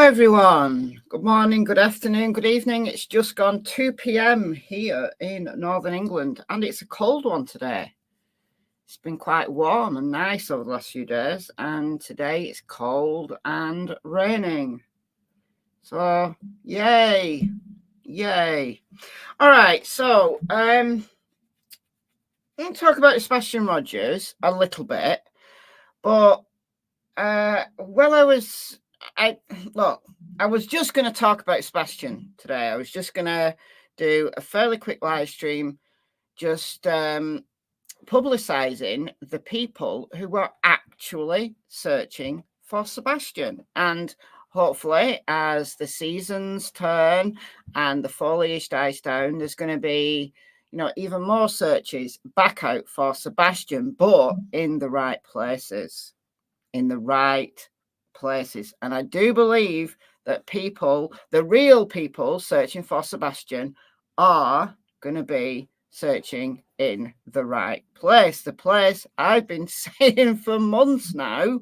everyone. Good morning, good afternoon, good evening. It's just gone 2 p.m. here in Northern England, and it's a cold one today. It's been quite warm and nice over the last few days, and today it's cold and raining. So, yay. All right, so I'm going to talk about Sebastian Rogers a little bit, but I was just going to talk about Sebastian today. I was just going to do a fairly quick live stream, just publicising the people who were actually searching for Sebastian. And hopefully, as the seasons turn and the foliage dies down, there's going to be, even more searches back out for Sebastian, but in the right places. And I do believe that the real people searching for Sebastian, are going to be searching in the right place. The place I've been saying for months now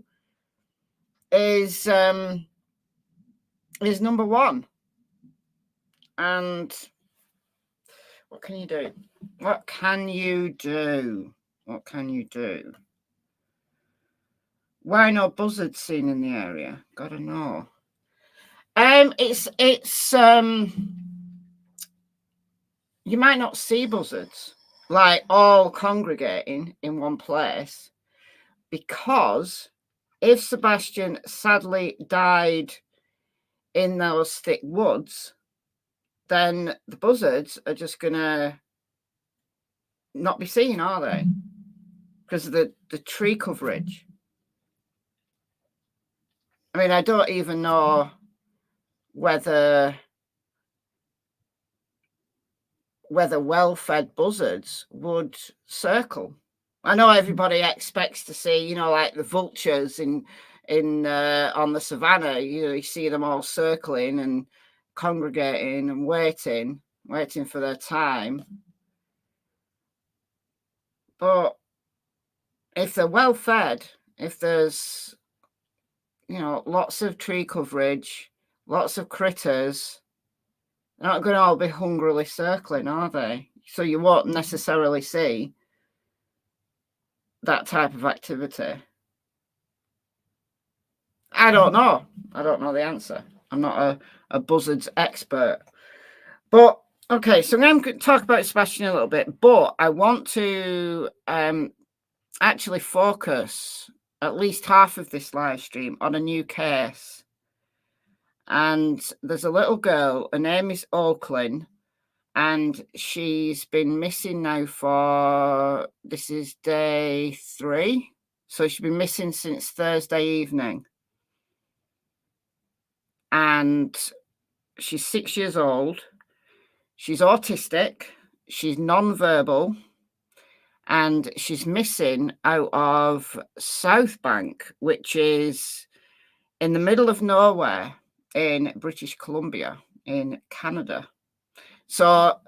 is number one. And what can you do? What can you do? Why no buzzards seen in the area? Gotta know. It's you might not see buzzards like all congregating in one place, because if Sebastian sadly died in those thick woods, then the buzzards are just gonna not be seen, are they? Because of the tree coverage. I mean, I don't even know whether well-fed buzzards would circle. I know everybody expects to see, like the vultures in on the savannah. You see them all circling and congregating and waiting for their time. But if they're well-fed, if there's lots of tree coverage, lots of critters, they're not going to all be hungrily circling, are they? So you won't necessarily see that type of activity. I don't know the answer. I'm not a buzzards expert. But, okay, so I'm going to talk about Sebastian a little bit, but I want to actually focus at least half of this live stream on a new case. And there's a little girl, her name is Oaklynn, and she's been missing now this is day 3. So she's been missing since Thursday evening. And she's 6 years old. She's autistic. She's non-verbal. And she's missing out of South Bank, which is in the middle of nowhere in British Columbia in Canada. So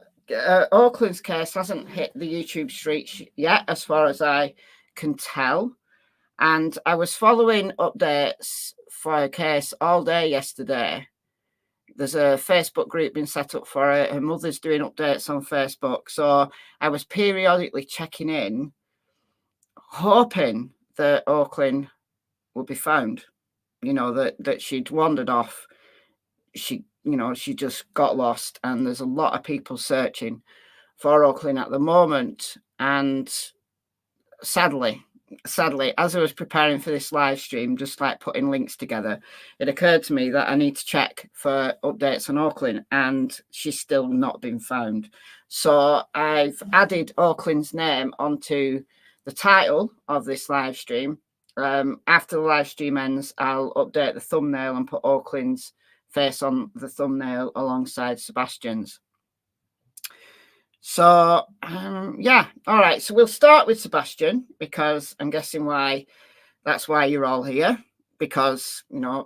Oaklynn's case hasn't hit the YouTube streets yet, as far as I can tell. And I was following updates for her case all day yesterday. There's a Facebook group been set up for her. Her mother's doing updates on Facebook. So I was periodically checking in, hoping that Oaklynn would be found. That she'd wandered off. She just got lost, and there's a lot of people searching for Oaklynn at the moment. And sadly, as I was preparing for this live stream, just like putting links together, it occurred to me that I need to check for updates on Oaklynn, and she's still not been found. So I've added Oaklynn's name onto the title of this live stream. After the live stream ends, I'll update the thumbnail and put Oaklynn's face on the thumbnail alongside Sebastian's. So, yeah. All right. So we'll start with Sebastian, because I'm guessing that's why you're all here, because, I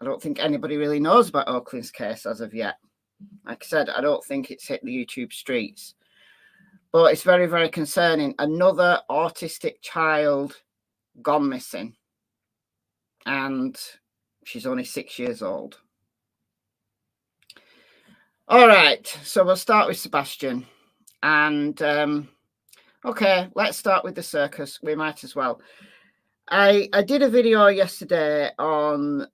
don't think anybody really knows about Oaklynn's case as of yet. Like I said, I don't think it's hit the YouTube streets, but it's very, very concerning. Another autistic child gone missing, and she's only 6 years old. All right, so we'll start with Sebastian. And okay, let's start with the circus. We might as well. I did a video yesterday on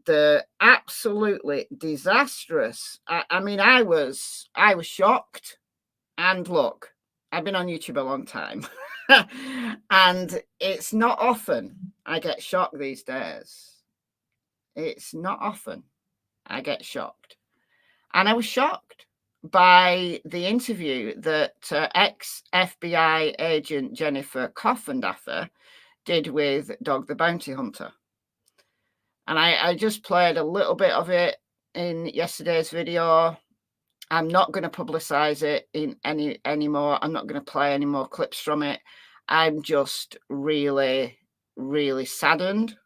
the absolutely disastrous. I mean, I was shocked. And look, I've been on YouTube a long time, and it's not often I get shocked these days. It's not often I get shocked, and I was shocked by the interview that ex-FBI agent Jennifer Coffindaffer did with Dog the Bounty Hunter. And I just played a little bit of it in yesterday's video. I'm not going to publicize it in anymore. I'm not going to play any more clips from it. I'm just really, really saddened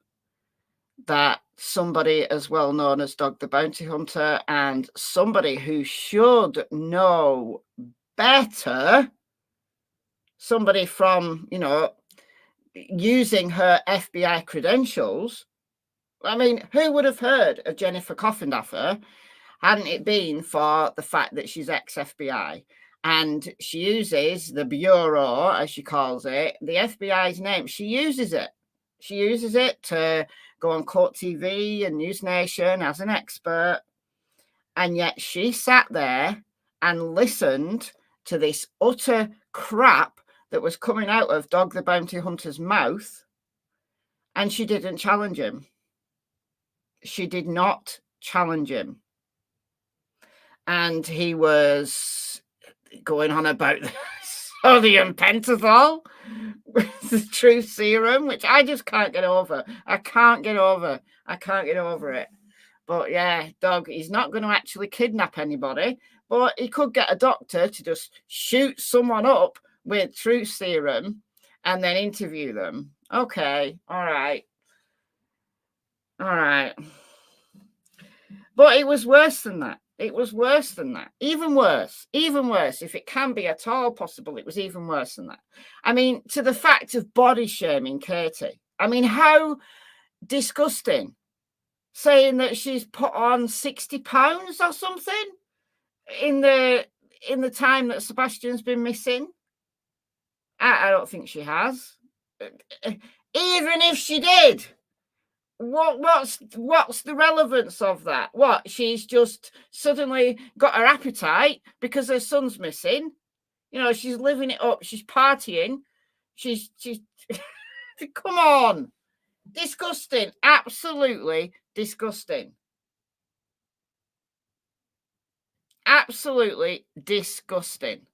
that somebody as well known as Dog the Bounty Hunter and somebody who should know better, somebody from, you know, using her FBI credentials. I mean, who would have heard of Jennifer Coffindaffer hadn't it been for the fact that she's ex-FBI? And she uses the Bureau, as she calls it, the FBI's name. She uses it. She uses it to go on Court TV and News Nation as an expert. And yet she sat there and listened to this utter crap that was coming out of Dog the Bounty Hunter's mouth. And she didn't challenge him. She did not challenge him. And he was going on about sodium pentothal with the truth serum, which I just can't get over. I can't get over it. But yeah, Dog, he's not going to actually kidnap anybody, but he could get a doctor to just shoot someone up with truth serum and then interview them. Okay, all right. But it was worse than that. It was worse than that. Even worse. If it can be at all possible, it was even worse than that. I mean, to the fact of body shaming Katie. I mean, how disgusting. Saying that she's put on 60 pounds or something in the time that Sebastian's been missing. I don't think she has. Even if she did. What's the relevance of that? What, she's just suddenly got her appetite because her son's missing? You know, she's living it up. She's partying. She's come on. Disgusting. Absolutely disgusting. Absolutely disgusting.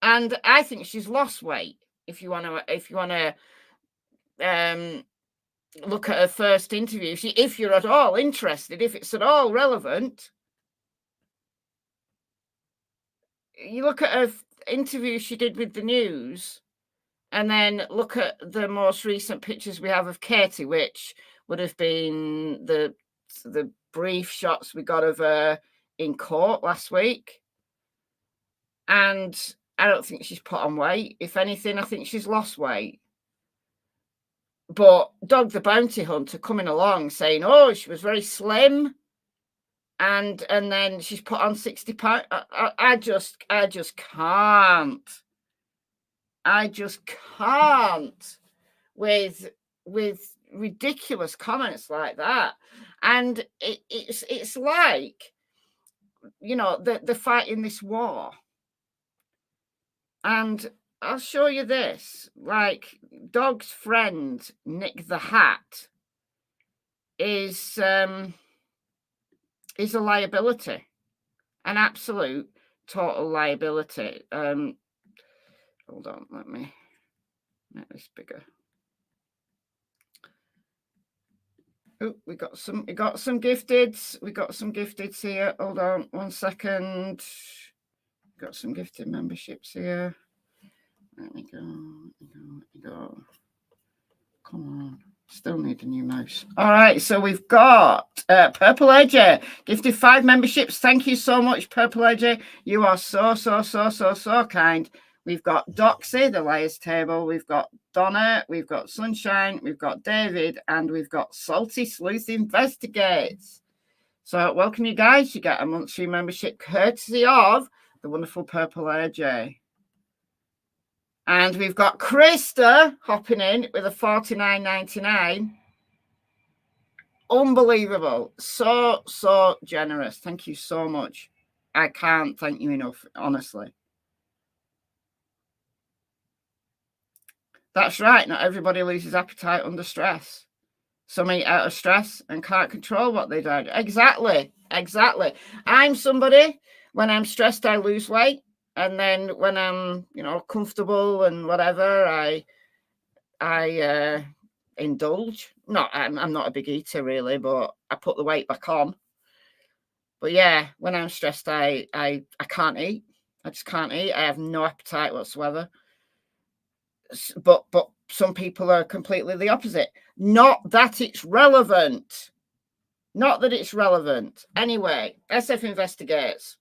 And I think she's lost weight. If you want to look at her first interview, if you're at all interested, if it's at all relevant, you look at her interview she did with the news, and then look at the most recent pictures we have of Katie, which would have been the brief shots we got of her in court last week. And I don't think she's put on weight. If anything, I think she's lost weight. But Dog the Bounty Hunter coming along saying, oh, she was very slim, and then she's put on 60 pounds. I just can't. I just can't with ridiculous comments like that. And it's like, you know, they're fighting this war. And I'll show you this. Like, Dog's friend, Nick the Hat, is a liability. An absolute, total liability. Hold on, let me make this bigger. Oh, we got some gifteds. We got some gifteds here. Hold on 1 second. Got some gifted memberships here. Let me go. Come on. Still need a new mouse. All right, so we've got Purple Edger gifted 5 memberships. Thank you so much, Purple Edger. You are so kind. We've got Doxy, the Liar's Table. We've got Donna. We've got Sunshine. We've got David. And we've got Salty Sleuth Investigates. So welcome you guys. You get a monthly membership courtesy of the wonderful Purple AJ. And we've got Krista hopping in with a $49.99. Unbelievable. So generous. Thank you so much. I can't thank you enough, honestly. That's right. Not everybody loses appetite under stress. Some eat out of stress and can't control what they do. Exactly. I'm somebody, when I'm stressed, I lose weight. And then when I'm, comfortable and whatever, I indulge. I'm not a big eater really, but I put the weight back on. But yeah, when I'm stressed, I can't eat. I just can't eat. I have no appetite whatsoever. But some people are completely the opposite. Not that it's relevant. Anyway, SF investigates.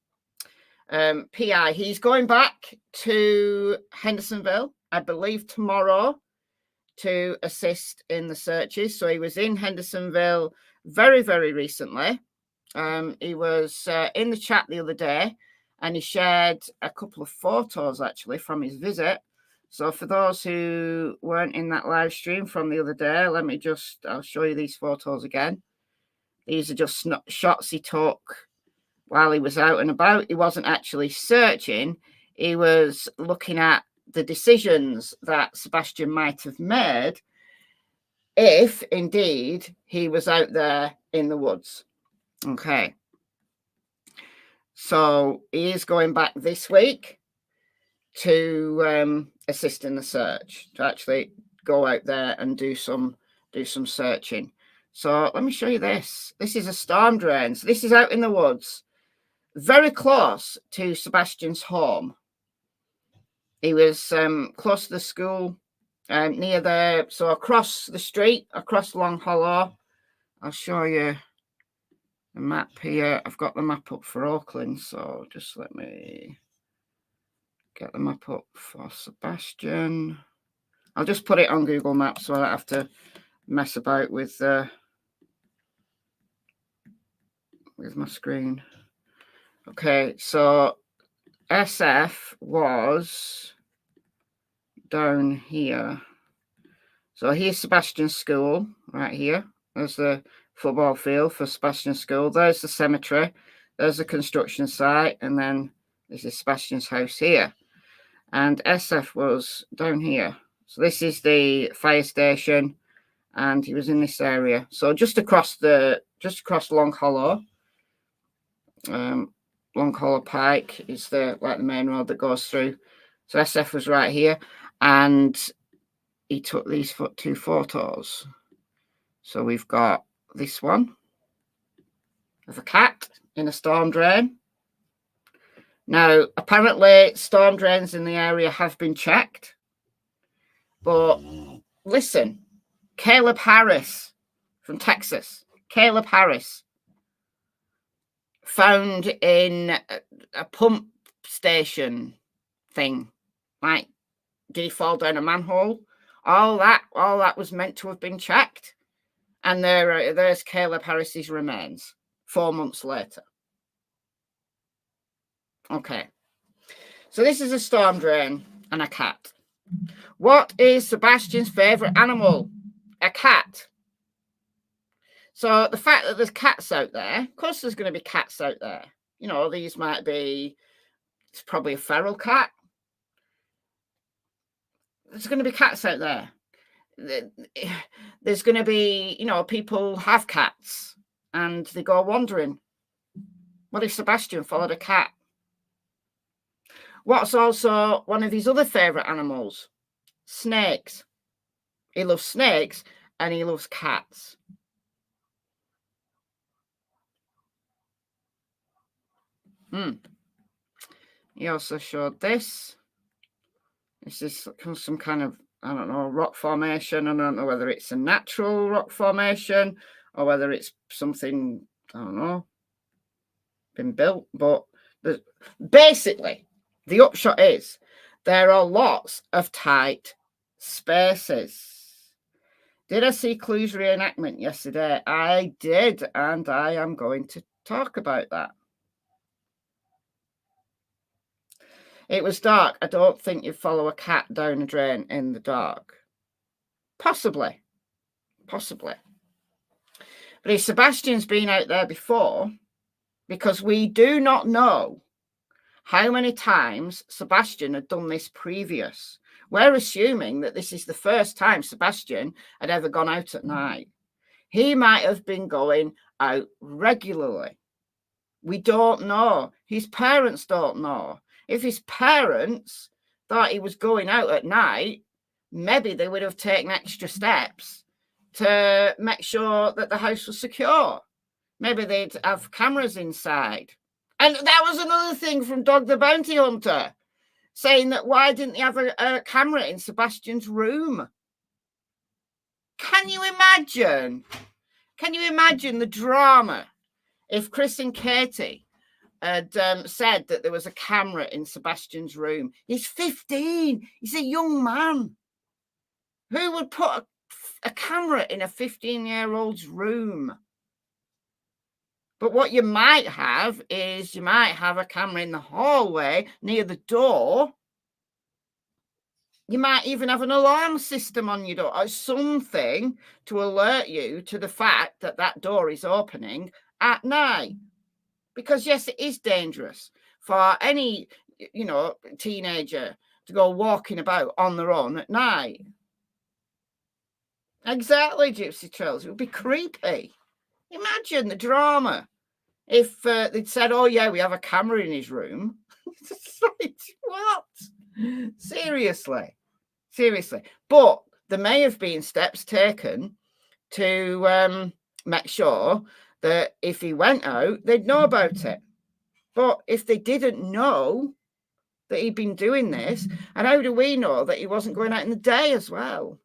PI, he's going back to Hendersonville, I believe tomorrow, to assist in the searches. So he was in Hendersonville very, very recently. He was in the chat the other day, and he shared a couple of photos actually from his visit. So for those who weren't in that live stream from the other day, I'll show you these photos again. These are just shots he took while he was out and about. He wasn't actually searching. He was looking at the decisions that Sebastian might have made if indeed he was out there in the woods. Okay. So he is going back this week to assist in the search, to actually go out there and do some searching. So let me show you this. This is a storm drain. So this is out in the woods, very close to Sebastian's home. He was close to the school, near there. So across the street, across Long Hollow. I'll show you the map here. I've got the map up for Oakland, so just let me get the map up for Sebastian. I'll just put it on Google Maps so I don't have to mess about with my screen. Okay, so SF was down here. So here's Sebastian's school right here. There's the football field for Sebastian's school. There's the cemetery. There's the construction site. And then this is Sebastian's house here. And SF was down here. So this is the fire station. And he was in this area. So just across Long Hollow. Long Hollow Pike is the main road that goes through. So SF was right here. And he took these two photos. So we've got this one of a cat in a storm drain. Now, apparently, storm drains in the area have been checked. But listen, Caleb Harris from Texas, Caleb Harris, found in a pump station thing. Like, did he fall down a manhole? All that was meant to have been checked. And there's Caleb Harris's remains 4 months later. Okay. So this is a storm drain and a cat. What is Sebastian's favourite animal? A cat. So the fact that there's cats out there, of course there's going to be cats out there. These might be, it's probably a feral cat. There's going to be cats out there. There's going to be, people have cats and they go wandering. What if Sebastian followed a cat? What's also one of his other favourite animals? Snakes. He loves snakes and he loves cats. He also showed this. This is some kind of, I don't know, rock formation. I don't know whether it's a natural rock formation or whether it's something, I don't know, been built. But basically, the upshot is there are lots of tight spaces. Did I see Clue's reenactment yesterday? I did, and I am going to talk about that. It was dark. I don't think you'd follow a cat down a drain in the dark. Possibly. Possibly. But if Sebastian's been out there before, because we do not know how many times Sebastian had done this previous. We're assuming that this is the first time Sebastian had ever gone out at night. He might have been going out regularly. We don't know. His parents don't know. If his parents thought he was going out at night, maybe they would have taken extra steps to make sure that the house was secure. Maybe they'd have cameras inside. And that was another thing from Dog the Bounty Hunter, saying that why didn't they have a camera in Sebastian's room? Can you imagine? Can you imagine the drama if Chris and Katie had said that there was a camera in Sebastian's room? He's 15. He's a young man. Who would put a camera in a 15-year-old's room? But what you might have is you might have a camera in the hallway near the door. You might even have an alarm system on your door or something to alert you to the fact that that door is opening at night. Because, yes, it is dangerous for any, teenager to go walking about on their own at night. Exactly, Gypsy Trails. It would be creepy. Imagine the drama if they'd said, oh, yeah, we have a camera in his room. It's like, what? Seriously. But there may have been steps taken to make sure that if he went out, they'd know about it. But if they didn't know that he'd been doing this, and how do we know that he wasn't going out in the day as well?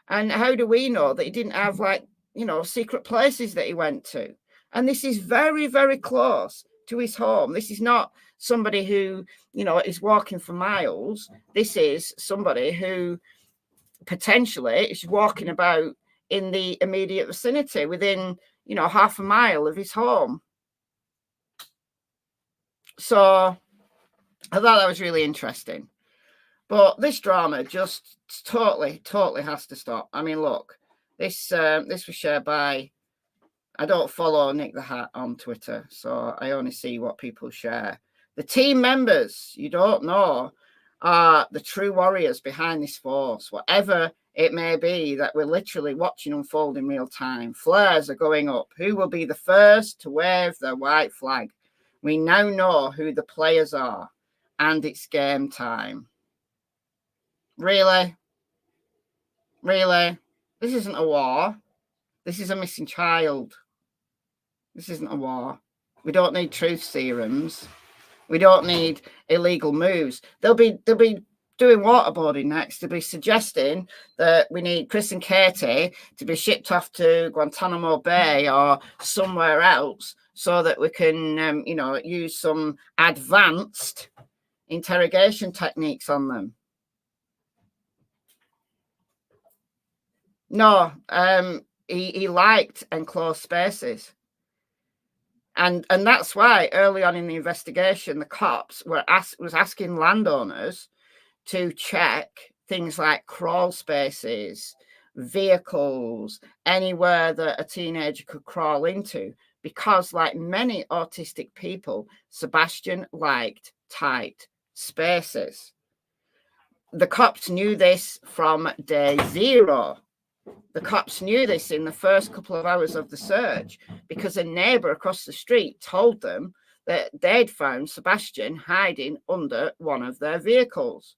And how do we know that he didn't have, secret places that he went to? And this is very, very close to his home. This is not somebody who, is walking for miles. This is somebody who potentially is walking about in the immediate vicinity within, half a mile of his home. So I thought that was really interesting. But this drama just totally has to stop. I mean, look, this was shared by, I don't follow Nick the Hat on Twitter, so I only see what people share. The team members, you don't know, are the true warriors behind this force, whatever it may be that we're literally watching unfold in real time. Flares are going up. Who will be the first to wave the white flag? We now know who the players are, and it's game time. Really? This isn't a war. This is a missing child. This isn't a war. We don't need truth serums. We don't need illegal moves. They'll be doing waterboarding next. They'll be suggesting that we need Chris and Katie to be shipped off to Guantanamo Bay or somewhere else so that we can, use some advanced interrogation techniques on them. No, he liked enclosed spaces. And that's why early on in the investigation, the cops was asking landowners to check things like crawl spaces, vehicles, anywhere that a teenager could crawl into, because like many autistic people, Sebastian liked tight spaces. The cops knew this from day zero. The cops knew this in the first couple of hours of the search because a neighbour across the street told them that they'd found Sebastian hiding under one of their vehicles.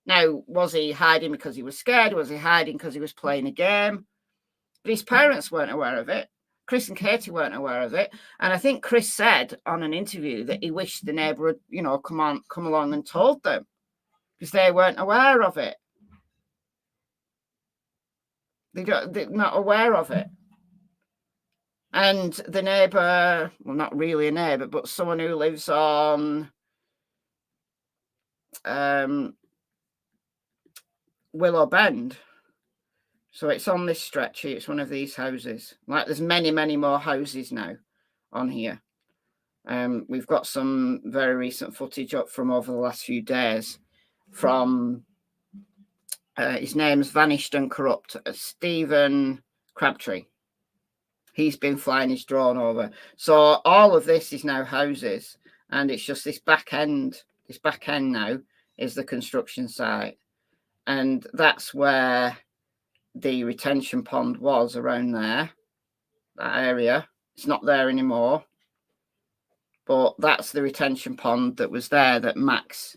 Now, was he hiding because he was scared? Was he hiding because he was playing a game? But his parents weren't aware of it. Chris and Katie weren't aware of it. And I think Chris said on an interview that he wished the neighbour had, come along and told them because they weren't aware of it. They're not aware of it. And the neighbour, well, not really a neighbour, but someone who lives on Willow Bend. So it's on this stretch here. It's one of these houses. Like there's many, many more houses now on here. We've got some very recent footage up from over the last few days from his name's Vanished and Corrupt, Stephen Crabtree. He's been flying his drone over. So all of this is now houses, and it's just this back end. This back end now is the construction site, and that's where the retention pond was, around there, that area. It's not there anymore, but that's the retention pond that was there that Max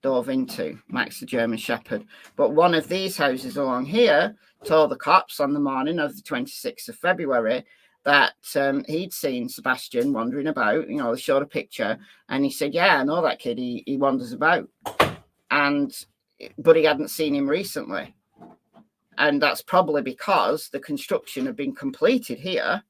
dove into, Max the German Shepherd. But one of these houses along here told the cops on the morning of the 26th of February that he'd seen Sebastian wandering about. You know, they showed a picture, and he said, yeah, I know that kid, he wanders about. But he hadn't seen him recently. And that's probably because the construction had been completed here.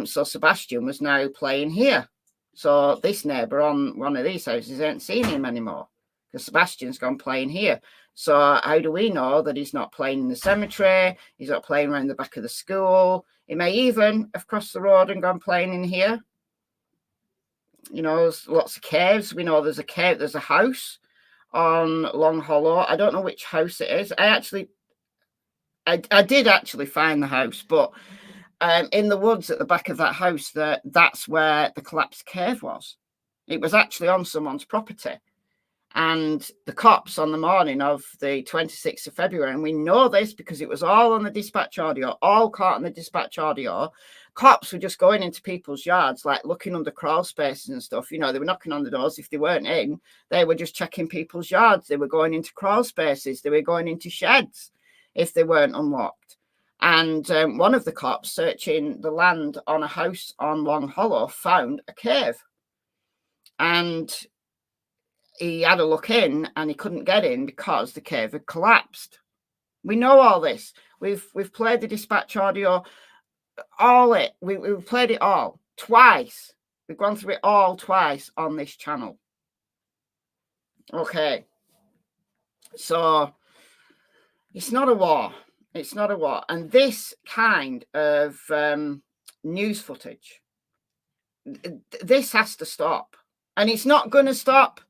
So Sebastian was now playing here. So this neighbour on one of these houses ain't seen him anymore, because Sebastian's gone playing here. So how do we know that he's not playing in the cemetery? He's not playing around the back of the school. He may even have crossed the road and gone playing in here. You know, there's lots of caves. We know there's a cave, there's a house on Long Hollow. I don't know which house it is. I did actually find the house, but in the woods at the back of that house, that's where the collapsed cave was. It was actually on someone's property. And the cops on the morning of the 26th of February, and we know this because it was all on the dispatch audio, all caught on the dispatch audio, cops were just going into people's yards, like looking under crawl spaces and stuff. You know, they were knocking on the doors. If they weren't in, they were just checking people's yards. They were going into crawl spaces. They were going into sheds if they weren't unlocked. And one of the cops searching the land on a house on Long Hollow found a cave. And he had a look in, and he couldn't get in because the cave had collapsed. We know all this. We've played the dispatch audio, we've played it all twice. We've gone through it all twice on this channel. Okay. So it's not a war. It's not a war. And this kind of news footage, this has to stop. And it's not going to stop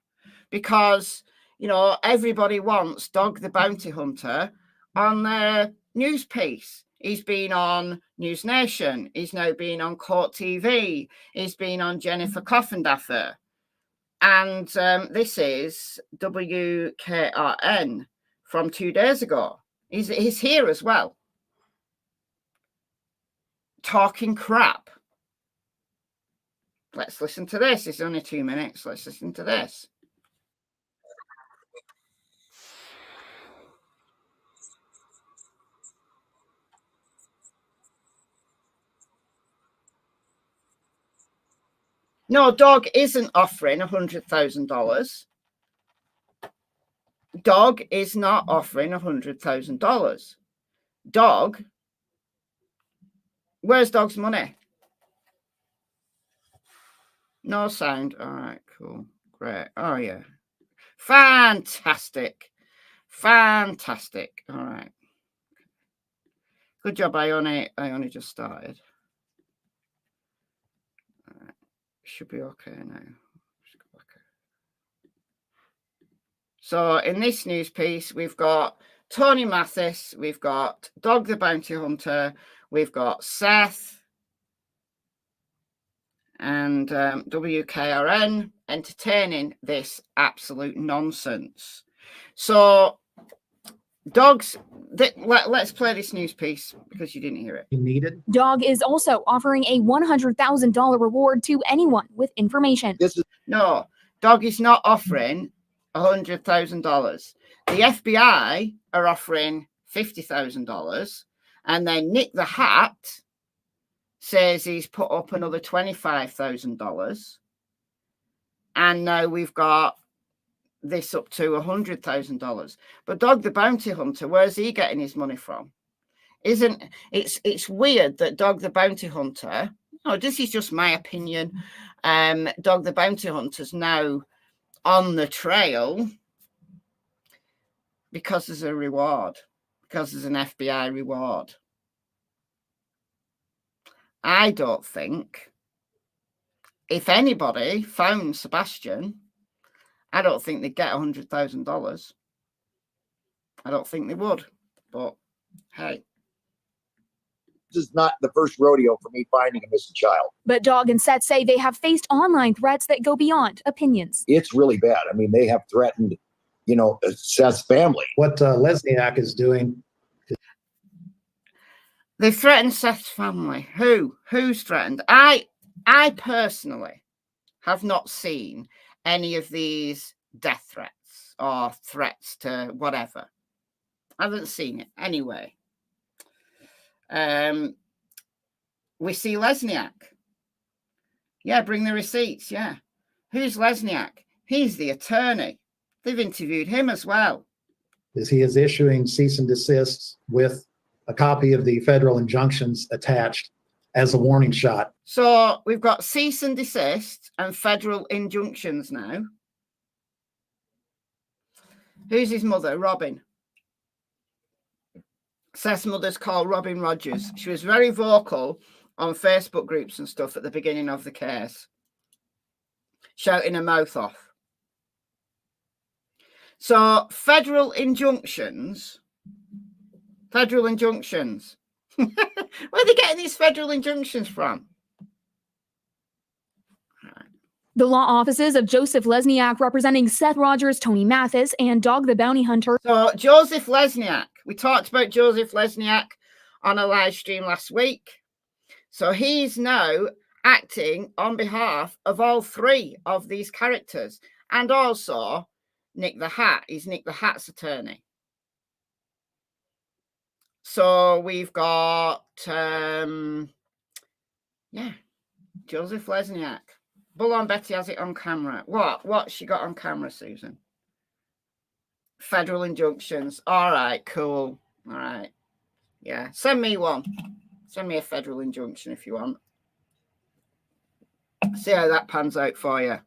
because, you know, everybody wants Dog the Bounty Hunter on their news piece. He's been on News Nation. He's now been on Court TV. He's been on Jennifer Coffendaffer. And this is WKRN from 2 days ago. He's here as well, talking crap. Let's listen to this. It's only 2 minutes. Let's listen to this. No, Dog isn't offering $100,000. Dog is not offering $100,000. Dog, where's Dog's money? No sound. All right, cool. Great. Oh, yeah. Fantastic. Fantastic. All right. Good job. I only just started. All right. Should be okay now. So in this news piece, we've got Tony Mathis, we've got Dog the Bounty Hunter, we've got Seth, and WKRN entertaining this absolute nonsense. So, Dogs, let's play this news piece because you didn't hear it. You needed. Dog is also offering a $100,000 reward to anyone with information. No, Dog is not offering $100,000. The FBI are offering $50,000, and then Nick the Hat says he's put up another $25,000, and now we've got this up to $100,000. But Dog the Bounty Hunter, where's he getting his money from? It's weird that Dog the Bounty Hunter, this is just my opinion, Dog the Bounty Hunter's now on the trail because there's a reward, because there's an FBI reward. I don't think if anybody phoned Sebastian, I don't think they'd get $100,000. I don't think they would. But hey. This is not the first rodeo for me finding a missing child. But Dog and Seth say they have faced online threats that go beyond opinions. It's really bad. I mean, they have threatened, Seth's family. What Lesniak is doing. They threatened Seth's family. Who's threatened? I personally have not seen any of these death threats or threats to whatever. I haven't seen it anyway. We see Lesniak. Yeah, bring the receipts. Yeah. Who's Lesniak? He's the attorney. They've interviewed him as well. He is issuing cease and desists with a copy of the federal injunctions attached as a warning shot. So we've got cease and desist and federal injunctions now. Who's his mother? Robin. Seth's mother's called Robin Rogers. She was very vocal on Facebook groups and stuff at the beginning of the case, shouting her mouth off. So federal injunctions. Where are they getting these federal injunctions from? The law offices of Joseph Lesniak representing Seth Rogers, Tony Mathis, and Dog the Bounty Hunter. So Joseph Lesniak, we talked about Joseph Lesniak on a live stream last week. So he's now acting on behalf of all three of these characters and also Nick the Hat. He's Nick the Hat's attorney. So we've got, Joseph Lesniak. Bull on Betty has it on camera. What's she got on camera, Susan? Federal injunctions. All right, cool. All right. Yeah, send me one. Send me a federal injunction if you want. See how that pans out for you.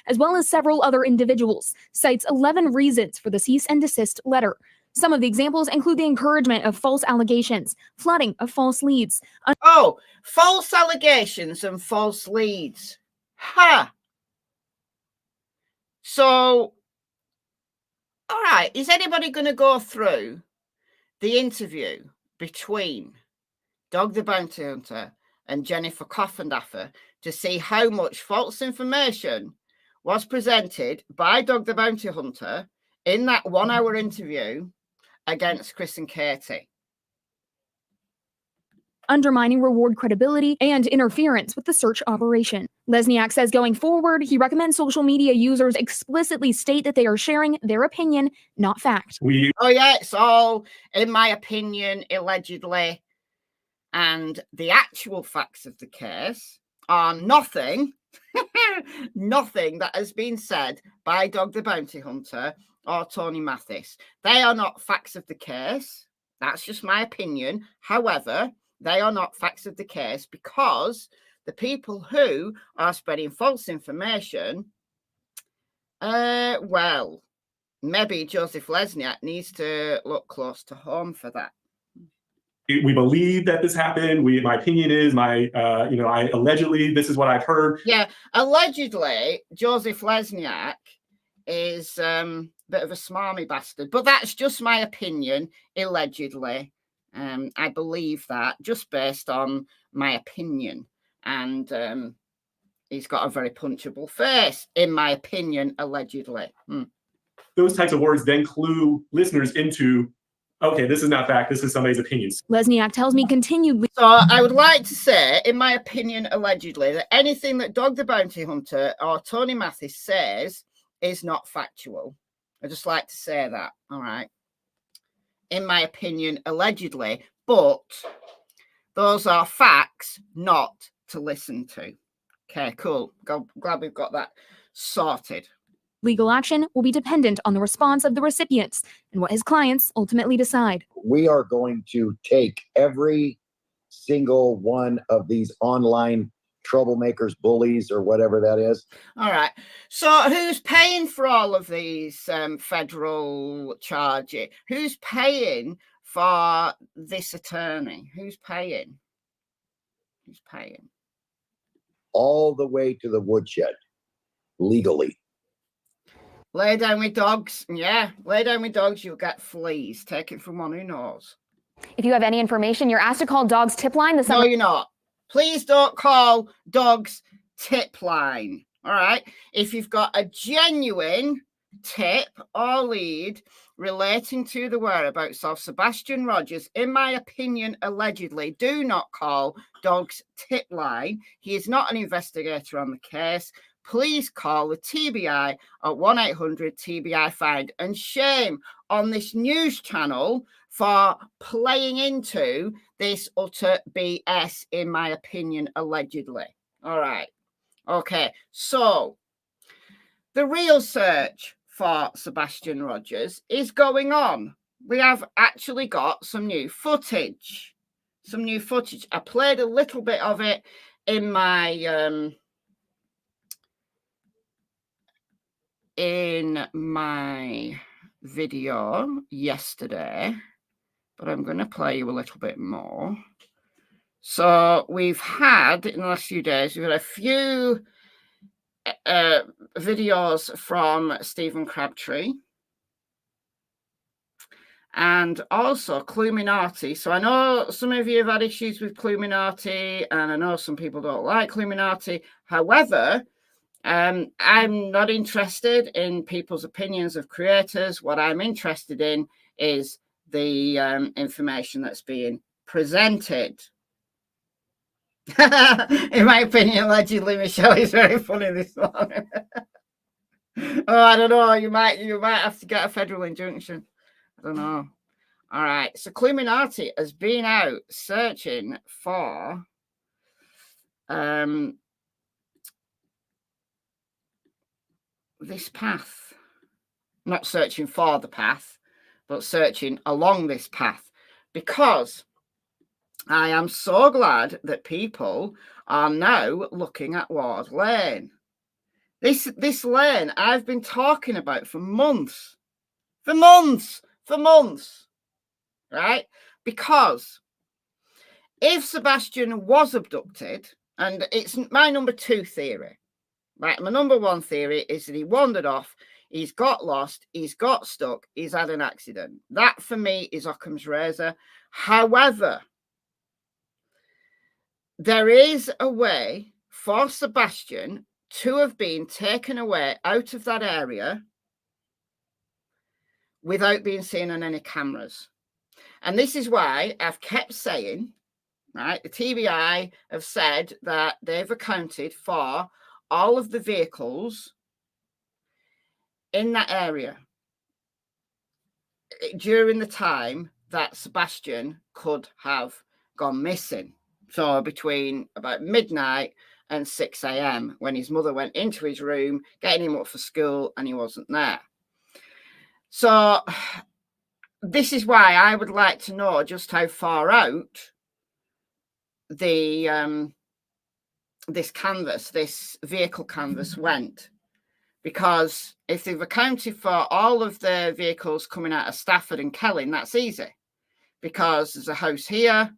As well as several other individuals, cites 11 reasons for the cease and desist letter. Some of the examples include the encouragement of false allegations, flooding of false leads. False allegations and false leads. Ha! So, all right, is anybody going to go through the interview between Dog the Bounty Hunter and Jennifer Coffendaffer to see how much false information was presented by Dog the Bounty Hunter in that 1 hour interview against Chris and Katie? Undermining reward credibility and interference with the search operation. Lesniak says going forward, he recommends social media users explicitly state that they are sharing their opinion, not fact. It's all, in my opinion, allegedly, and the actual facts of the case are nothing, nothing that has been said by Dog the Bounty Hunter or Tony Mathis. They are not facts of the case. That's just my opinion. However, they are not facts of the case because the people who are spreading false information, well, maybe Joseph Lesniak needs to look close to home for that. We believe that this happened. My opinion is I allegedly, this is what I've heard. Yeah, allegedly, Joseph Lesniak is a bit of a smarmy bastard, but that's just my opinion, allegedly. I believe that just based on my opinion. And he's got a very punchable face, in my opinion, allegedly. Those types of words then clue listeners into, okay, this is not fact, this is somebody's opinions. Lesniak tells me continued. So I would like to say, in my opinion, allegedly, that anything that Dog the Bounty Hunter or Tony Mathis says is not factual. I just like to say that, all right? In my opinion, allegedly, but those are facts not to listen to. Okay, cool. Glad we've got that sorted. Legal action will be dependent on the response of the recipients and what his clients ultimately decide. We are going to take every single one of these online troublemakers, bullies, or whatever that is. All right. So who's paying for all of these federal charges? Who's paying for this attorney? Who's paying? Who's paying? all the way to the woodshed legally. Lay down with dogs. Yeah, lay down with dogs, you'll get fleas. Take it from one who knows. If you have any information, you're asked to call Dog's Tip Line. No, you're not. Please don't call Dog's Tip Line. All right. If you've got a genuine tip or lead relating to the whereabouts of Sebastian Rogers, in my opinion, allegedly, do not call Dog's Tip Line. He is not an investigator on the case. Please call the TBI at 1-800-TBI-FIND. And shame on this news channel for playing into this utter BS, in my opinion, allegedly. All right. Okay. So the real search for Sebastian Rogers is going on. We have actually got some new footage. I played a little bit of it in my video yesterday, but I'm going to play you a little bit more. So we've had, in the last few days, we've had a few videos from Stephen Crabtree and also CLUEminati. So I know some of you have had issues with CLUEminati, and I know some people don't like CLUEminati. However, I'm not interested in people's opinions of creators. What I'm interested in is the information that's being presented. In my opinion, allegedly, Michelle is very funny this morning. Oh, I don't know. You might have to get a federal injunction. I don't know. All right. So CLUEminati has been out searching for this path. Not searching for the path, but searching along this path, because I am so glad that people are now looking at Ward Lane. This lane I've been talking about for months, right? Because if Sebastian was abducted, and it's my number 2 theory, right? My number 1 theory is that he wandered off, he's got lost, he's got stuck, he's had an accident. That for me is Occam's razor. However, there is a way for Sebastian to have been taken away out of that area without being seen on any cameras. And this is why I've kept saying, right, the TBI have said that they've accounted for all of the vehicles in that area during the time that Sebastian could have gone missing. So between about midnight and 6 a.m. when his mother went into his room, getting him up for school, and he wasn't there. So this is why I would like to know just how far out the this vehicle canvas went. Because if they've accounted for all of the vehicles coming out of Stafford and Kelling, that's easy. Because there's a house here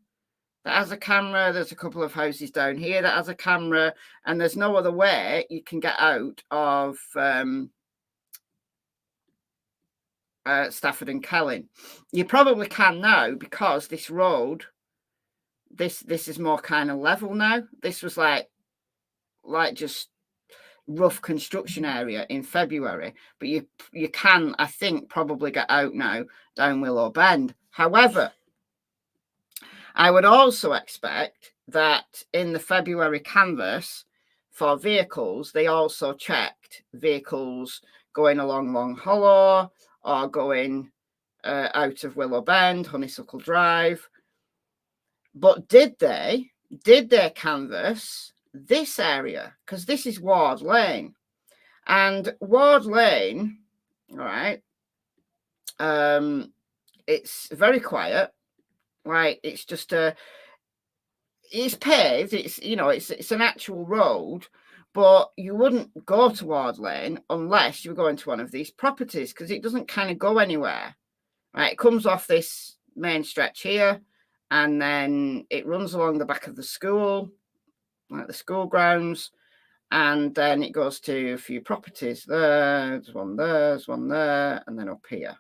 that has a camera, there's a couple of houses down here that has a camera, and there's no other way you can get out of Stafford and Kelling. You probably can now, because this road, this is more kind of level now. This was like just rough construction area in February, but you can, I think, probably get out now down Willow Bend. However, I would also expect that in the February canvass for vehicles, they also checked vehicles going along Long Hollow or going out of Willow Bend, Honeysuckle Drive. But did they canvass this area? Because this is Ward Lane. And Ward Lane, all right, it's very quiet. Right, it's just it's paved. It's it's an actual road, but you wouldn't go to Ward Lane unless you were going to one of these properties, because it doesn't kind of go anywhere. Right, it comes off this main stretch here, and then it runs along the back of the school, like the school grounds, and then it goes to a few properties. There's one there, and then up here.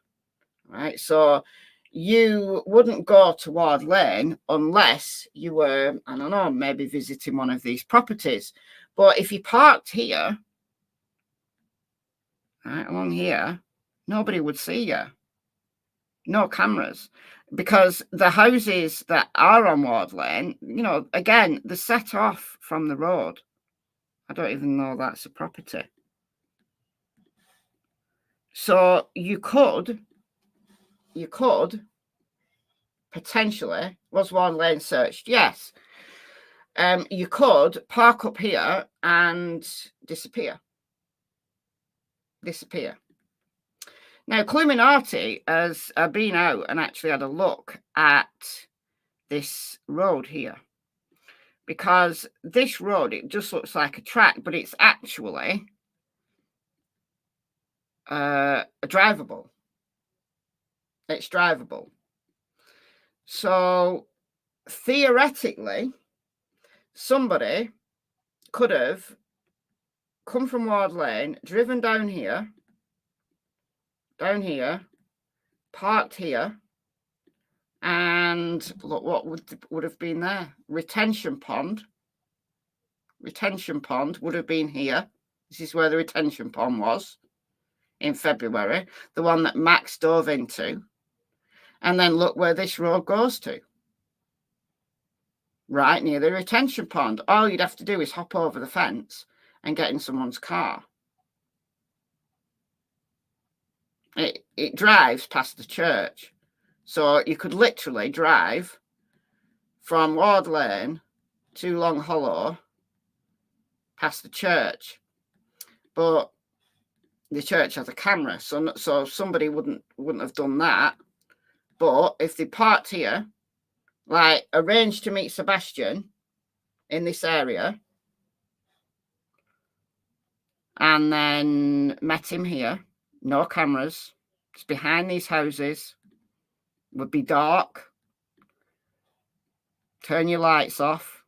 Right, so you wouldn't go to Ward Lane unless you were, I don't know, maybe visiting one of these properties. But if you parked here, right along here, nobody would see you. No cameras, because the houses that are on Ward Lane, you know, again, they're set off from the road. I don't even know that's a property. So you could potentially, was Ward Lane searched? Yes. You could park up here and disappear. Now, CLUEminati has been out and actually had a look at this road here, because this road, it just looks like a track, but it's actually drivable. It's drivable. So theoretically, somebody could have come from Ward Lane, driven down here, parked here, and look what would have been there. Retention pond would have been here. This is where the retention pond was in February, the one that Max dove into. And then look where this road goes to. Right near the retention pond. All you'd have to do is hop over the fence and get in someone's car. It drives past the church. So you could literally drive from Ward Lane to Long Hollow past the church. But the church has a camera, so somebody wouldn't have done that. But if they parked here, like arranged to meet Sebastian in this area, and then met him here, no cameras, it's behind these houses, would be dark, turn your lights off,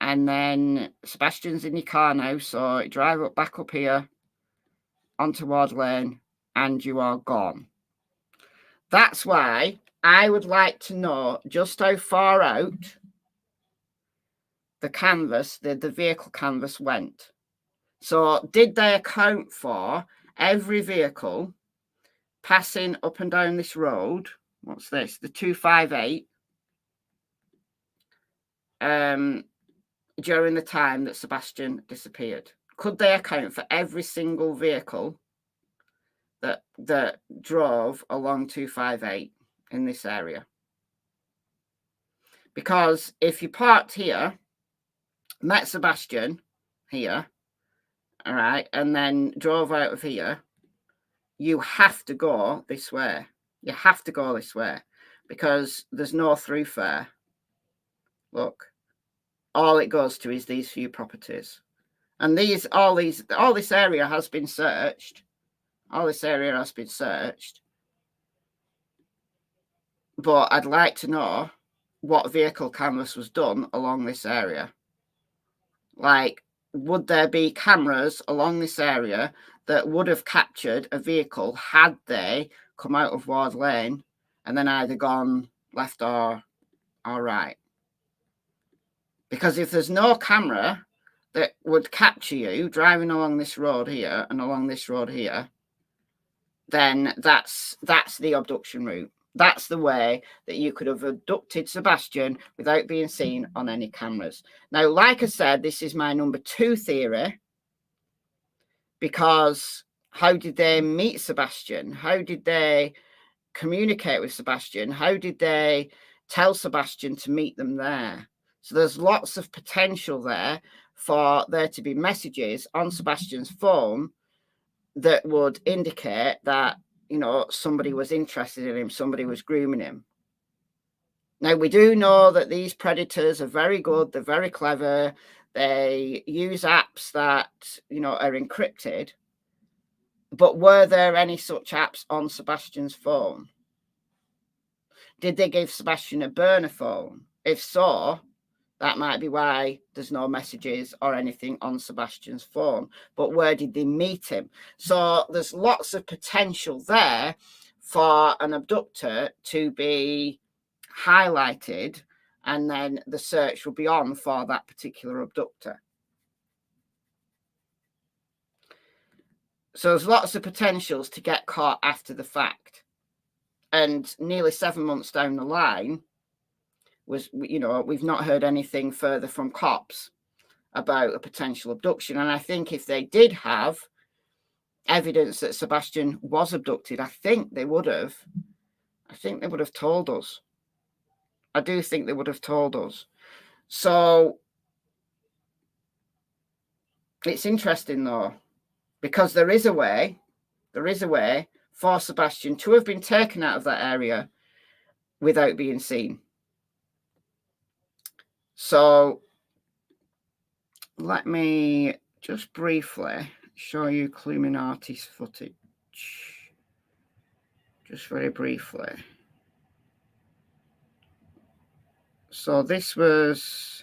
and then Sebastian's in your car now, so you drive back up here onto Ward Lane and you are gone. That's why I would like to know just how far out the canvas, the vehicle canvas went. So did they account for every vehicle passing up and down this road? What's this? The 258. During the time that Sebastian disappeared. Could they account for every single vehicle that drove along 258 in this area? Because if you parked here, met Sebastian here, all right, and then drove out of here, you have to go this way. You have to go this way because there's no thoroughfare. Look, all it goes to is these few properties. And all this area has been searched. All this area has been searched. But I'd like to know what vehicle canvas was done along this area. Like, would there be cameras along this area that would have captured a vehicle had they come out of Ward Lane and then either gone left or right? Because if there's no camera that would capture you driving along this road here and along this road here, then that's the abduction route. That's the way that you could have abducted Sebastian without being seen on any cameras. Now, like I said, this is my number 2 theory, because how did they meet Sebastian? How did they communicate with Sebastian? How did they tell Sebastian to meet them there? So there's lots of potential there for there to be messages on Sebastian's phone that would indicate that, you know, somebody was interested in him, somebody was grooming him. Now, we do know that these predators are very good, they're very clever, they use apps that, you know, are encrypted. But were there any such apps on Sebastian's phone? Did they give Sebastian a burner phone? If so, That might be why there's no messages or anything on Sebastian's phone. But where did they meet him? So there's lots of potential there for an abductor to be highlighted, and then the search will be on for that particular abductor. So there's lots of potentials to get caught after the fact. And nearly 7 months down the line, we've not heard anything further from cops about a potential abduction. And I think if they did have evidence that Sebastian was abducted, I think they would have told us. I do think they would have told us. So it's interesting though, because there is a way for Sebastian to have been taken out of that area without being seen. So let me just briefly show you CLUEminati's footage. Just very briefly. So this was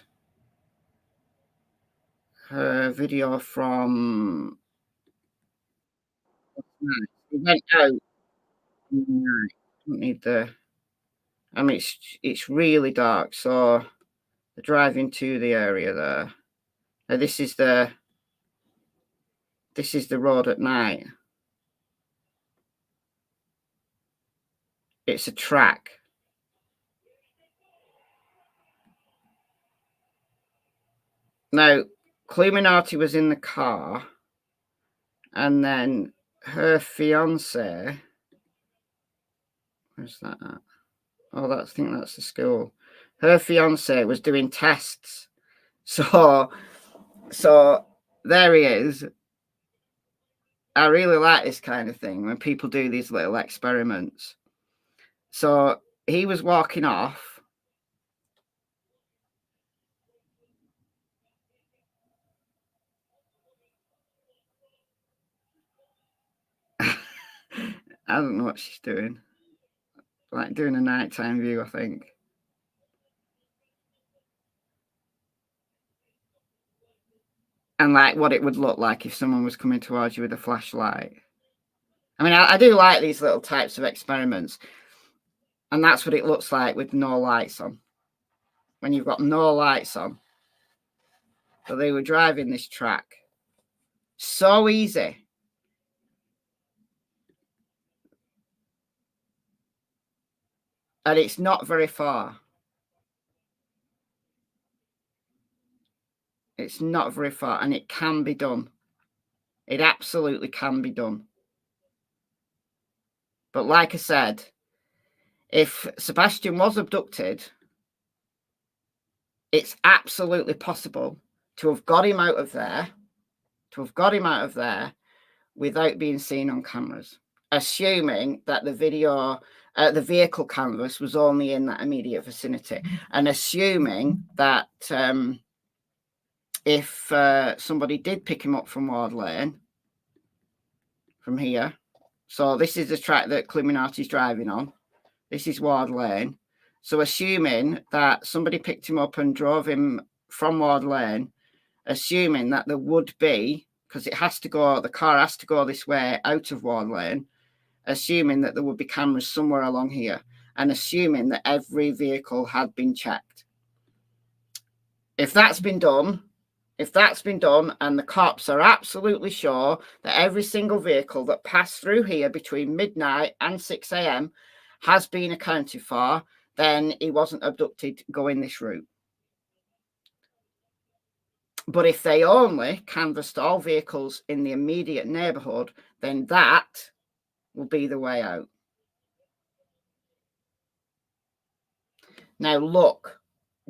her video from we went out. Don't need the. I mean, it's really dark, so they're driving to the area there. Now this is the road at night. It's a track. Now, CLUEminati was in the car, and then her fiance. Where's that at? Oh, I think that's the school. Her fiance was doing tests. So there he is. I really like this kind of thing when people do these little experiments. So he was walking off. I don't know what she's doing. Like doing a nighttime view, I think. And like what it would look like if someone was coming towards you with a flashlight. I mean, I do like these little types of experiments. And that's what it looks like with no lights on. When you've got no lights on. So they were driving this track. So easy. And it's not very far. It's not very far, and it can be done. It absolutely can be done. But like I said, if Sebastian was abducted, it's absolutely possible to have got him out of there, without being seen on cameras, assuming that the vehicle canvas was only in that immediate vicinity, and assuming that if somebody did pick him up from Ward Lane, from here, so this is the track that CLUEminati's driving on. This is Ward Lane. So assuming that somebody picked him up and drove him from Ward Lane, assuming that there would be, because it has to go, the car has to go this way out of Ward Lane, assuming that there would be cameras somewhere along here, and assuming that every vehicle had been checked. If that's been done, and the cops are absolutely sure that every single vehicle that passed through here between midnight and 6 a.m. has been accounted for, then he wasn't abducted going this route. But if they only canvassed all vehicles in the immediate neighborhood, then that will be the way out. Now, look,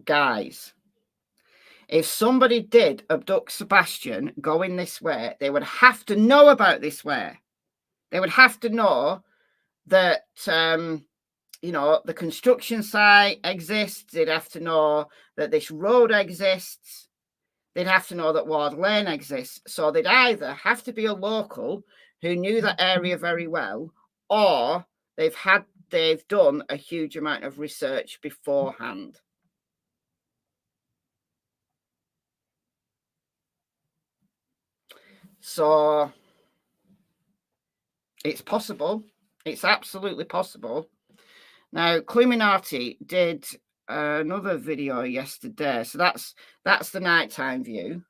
guys, if somebody did abduct Sebastian going this way, they would have to know about this way. They would have to know that, the construction site exists. They'd have to know that this road exists. They'd have to know that Ward Lane exists. So they'd either have to be a local who knew that area very well, or they've done a huge amount of research beforehand. So it's possible. It's absolutely possible. Now, CLUEminati did another video yesterday. So that's the nighttime view.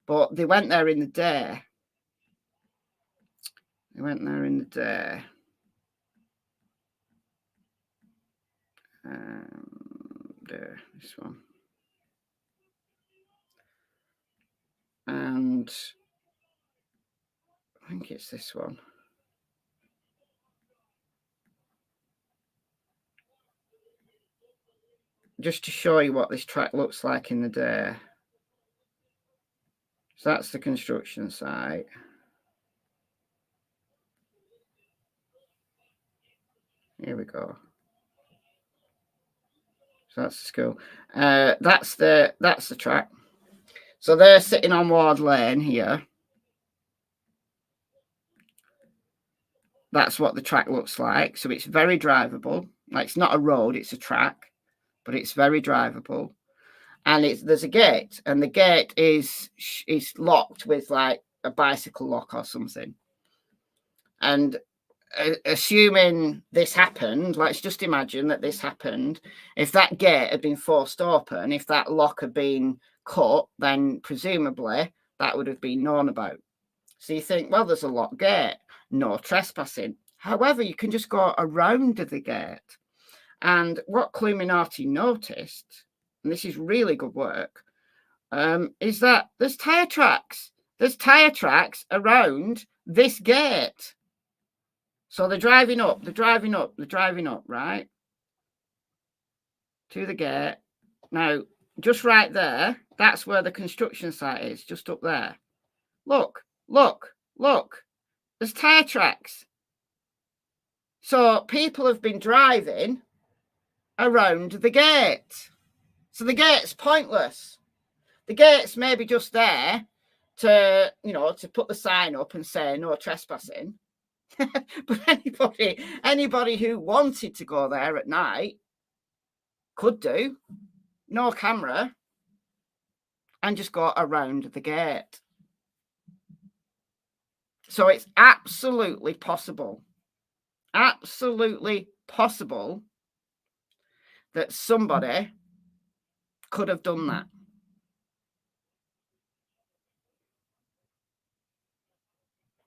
But they went there in the day. They went there in the day. There, this one. And I think it's this one. Just to show you what this track looks like in the day. So that's the construction site. Here we go. So that's the school. That's the track. So they're sitting on Ward Lane here. That's what the track looks like. So it's very drivable. Like, it's not a road, it's a track, but it's very drivable. And there's a gate, and the gate is locked with like a bicycle lock or something. And assuming this happened, let's just imagine that this happened. If that gate had been forced open, if that lock had been cut, then presumably that would have been known about. So you think, well, there's a locked gate, no trespassing. However, you can just go around the gate. And what CLUEminati noticed, and this is really good work, is that there's tyre tracks. There's tyre tracks around this gate. So they're driving up, right? To the gate. Now, just right there, that's where the construction site is, just up there. Look. There's tyre tracks. So people have been driving around the gate. So the gate's pointless. The gate's maybe just there to, to put the sign up and say no trespassing. But anybody who wanted to go there at night could do, no camera, and just go around the gate. So it's absolutely possible that somebody could have done that.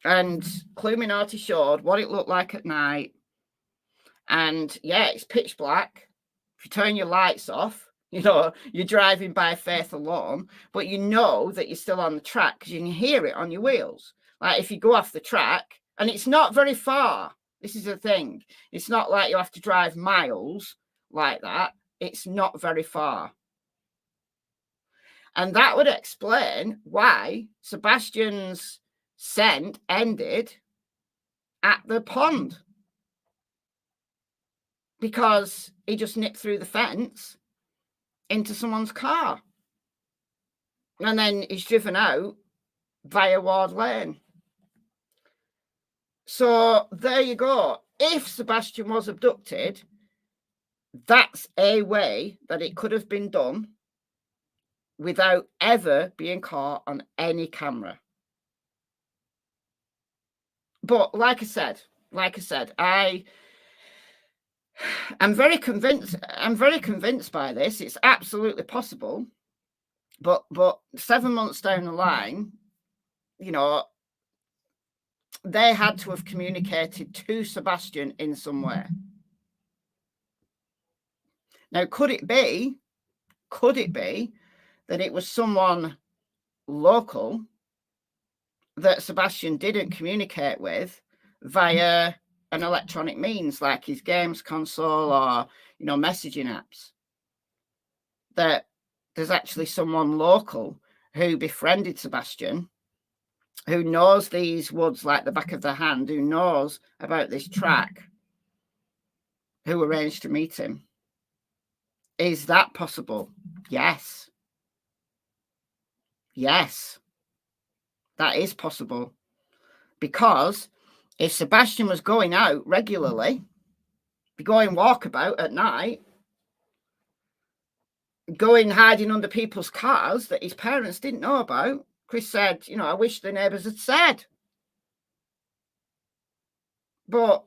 And CLUEminati showed what it looked like at night. And yeah, it's pitch black. If you turn your lights off, you're driving by faith alone, but you know that you're still on the track because you can hear it on your wheels. Like if you go off the track, and it's not very far. This is the thing. It's not like you have to drive miles like that. It's not very far. And that would explain why Sebastian's scent ended at the pond. Because he just nipped through the fence into someone's car. And then he's driven out via Ward Lane. So there you go. If Sebastian was abducted, that's a way that it could have been done without ever being caught on any camera. But like I said, I'm very convinced by this. It's absolutely possible. But 7 months down the line, they had to have communicated to Sebastian in some way. Now, could it be that it was someone local that Sebastian didn't communicate with via an electronic means like his games console or, messaging apps? That there's actually someone local who befriended Sebastian, who knows these woods like the back of their hand, who knows about this track, who arranged to meet him. Is that possible? Yes. Yes. That is possible. Because if Sebastian was going out regularly, going walkabout at night, going hiding under people's cars that his parents didn't know about, Chris said, you know, I wish the neighbours had said. But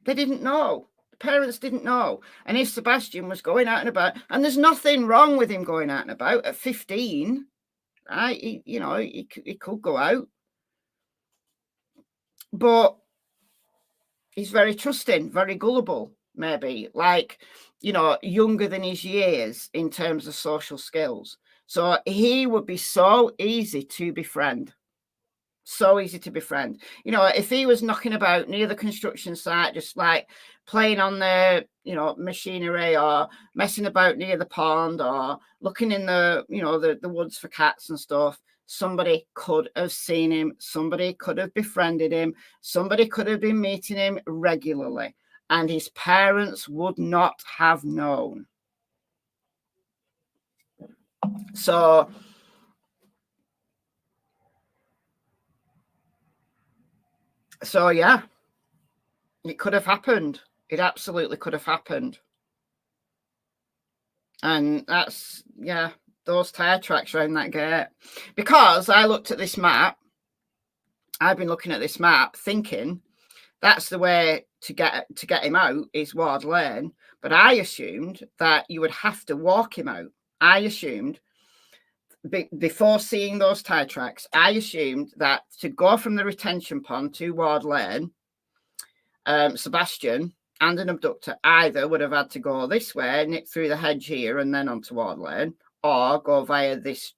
they didn't know. The parents didn't know. And if Sebastian was going out and about, and there's nothing wrong with him going out and about at 15, right? He could go out. But he's very trusting, very gullible, maybe, like, you know, younger than his years in terms of social skills. So he would be so easy to befriend. So easy to befriend. You know, if he was knocking about near the construction site, just like playing on the, you know, machinery, or messing about near the pond, or looking in the, you know, the woods for cats and stuff, somebody could have seen him. Somebody could have befriended him. Somebody could have been meeting him regularly, and his parents would not have known. So yeah, it could have happened. It absolutely could have happened. And that's, yeah, those tire tracks around that gate. Because I looked at this map, I've been looking at this map thinking that's the way to get him out is Ward Lane. But I assumed that you would have to walk him out. I assumed, before seeing those tire tracks, I assumed that to go from the retention pond to Ward Lane, Sebastian and an abductor either would have had to go this way, nip through the hedge here and then onto Ward Lane, or go via this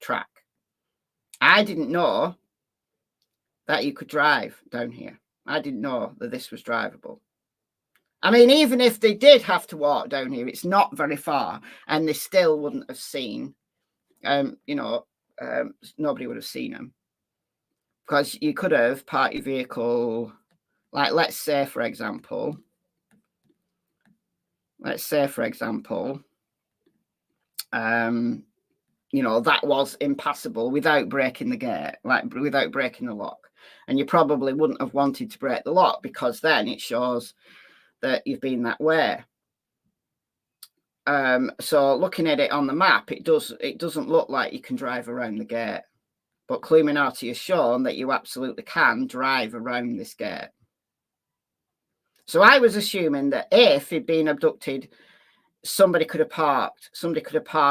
track. I didn't know that you could drive down here. I didn't know that this was drivable. I mean, even if they did have to walk down here, it's not very far, and they still wouldn't have seen, nobody would have seen them. Because you could have parked your vehicle, like, let's say, for example, you know, that was impassable without breaking the gate, like without breaking the lock. And you probably wouldn't have wanted to break the lock, because then it shows that you've been that way. So looking at it on the map, it doesn't look like you can drive around the gate. But CLUEminati has shown that you absolutely can drive around this gate. So I was assuming that if he'd been abducted, somebody could have parked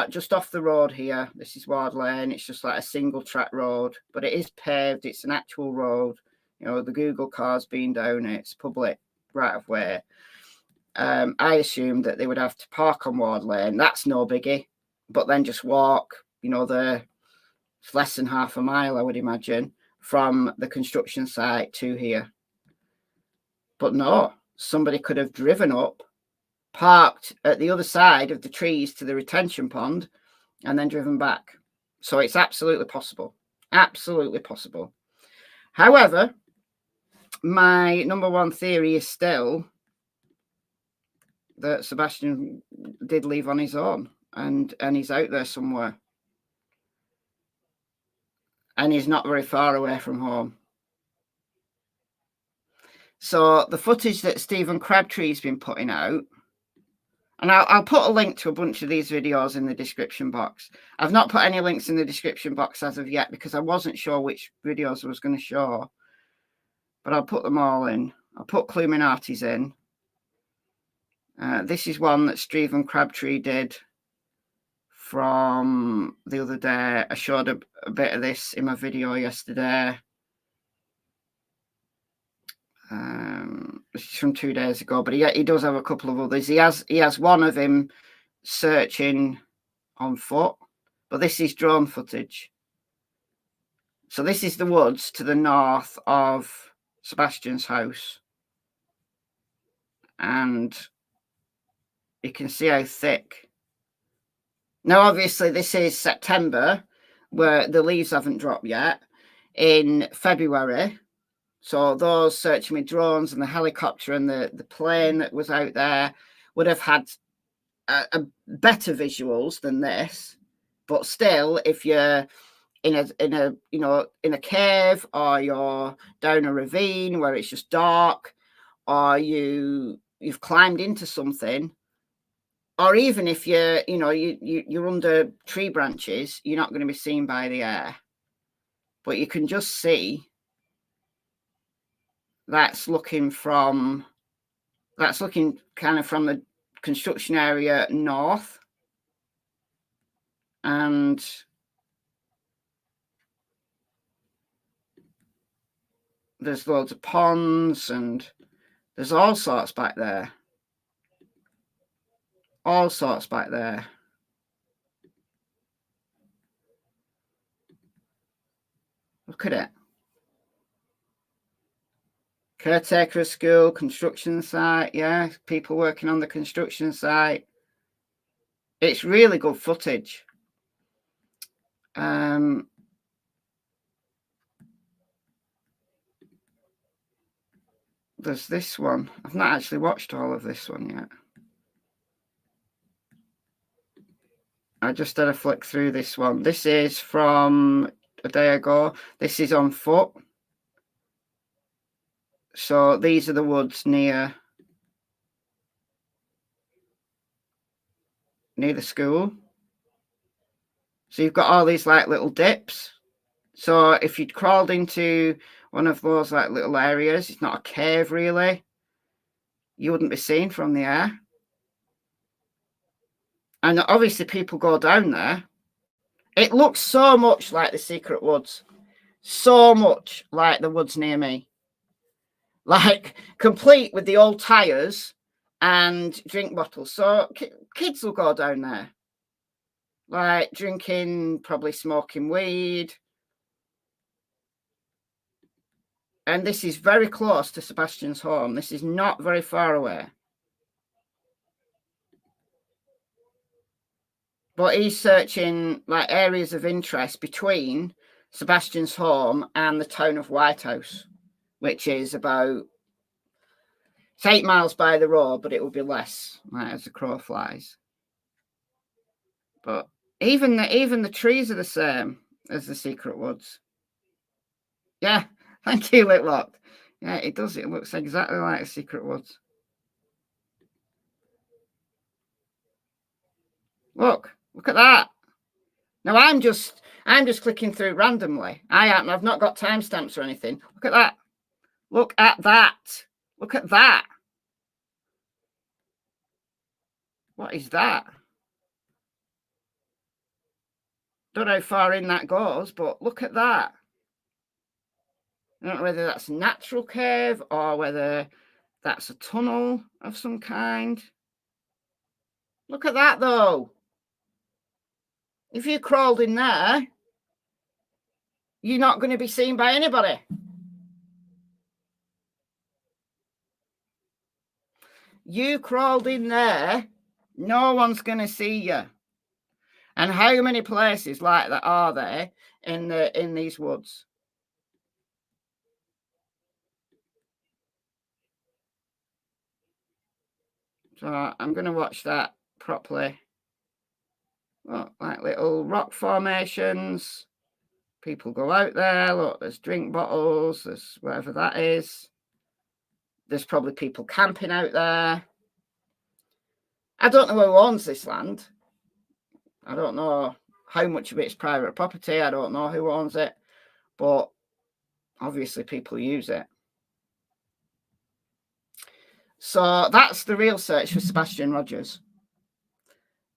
just off the road here. This is Ward Lane. It's just like a single track road, but it is paved. It's an actual road. You know, the Google car's been down it. It's public right of way. I assumed that they would have to park on Ward Lane. That's no biggie. But then just walk, you know, it's less than half a mile, I would imagine, from the construction site to here. But no, somebody could have driven up, parked at the other side of the trees to the retention pond, and then driven back. So it's absolutely possible. Absolutely possible. However, my number one theory is still that Sebastian did leave on his own, and he's out there somewhere. And he's not very far away from home. So the footage that Stephen Crabtree's been putting out, and I'll put a link to a bunch of these videos in the description box. I've not put any links in the description box as of yet, because I wasn't sure which videos I was going to show. But I'll put them all in. I'll put CLUEminati's in. This is one that Stephen Crabtree did from the other day. I showed a bit of this in my video yesterday. This is from 2 days ago, but he does have a couple of others. He has one of him searching on foot, but this is drone footage. So this is the woods to the north of Sebastian's house, and you can see how thick. Now, obviously, this is September, where the leaves haven't dropped yet. In February, so those searching with drones and the helicopter and the plane that was out there would have had a better visuals than this. But still, if you're in a cave, or you're down a ravine where it's just dark, or you've climbed into something, or even if you're under tree branches, you're not going to be seen by the air. but you can just see that's looking kind of from the construction area north, and there's loads of ponds and there's all sorts back there. All sorts back there. Look at it. Caretaker of school, construction site. Yeah, people working on the construction site. It's really good footage. There's this one. I've not actually watched all of this one yet. I just had a flick through this one. This is from a day ago. This is on foot. So these are the woods near the school. So you've got all these like little dips. So if you'd crawled into one of those like little areas, it's not a cave really, you wouldn't be seen from the air. And obviously people go down there. It looks so much like the secret woods. So much like the woods near me. Like complete with the old tires and drink bottles. So kids will go down there. Like drinking, probably smoking weed. And this is very close to Sebastian's home. This is not very far away. But he's searching like areas of interest between Sebastian's home and the town of Whitehouse, which is about, it's 8 miles by the road, but it will be less, like, as the crow flies. But even the trees are the same as the secret woods. Yeah, thank you, Litlocked. Yeah, it does. It looks exactly like the secret woods. Look at that. Now I'm just clicking through randomly. I've not got timestamps or anything. Look at that. Look at that. Look at that. What is that? Don't know how far in that goes, but look at that. I don't know whether that's a natural cave or whether that's a tunnel of some kind. Look at that, though. If you crawled in there, you're not going to be seen by anybody. You crawled in there, no one's going to see you. And how many places like that are there in these woods? So I'm going to watch that properly. Look, like little rock formations. People go out there. Look, there's drink bottles. There's whatever that is. There's probably people camping out there. I don't know who owns this land. I don't know how much of it is private property. I don't know who owns it. But obviously people use it. So that's the real search for Sebastian Rogers.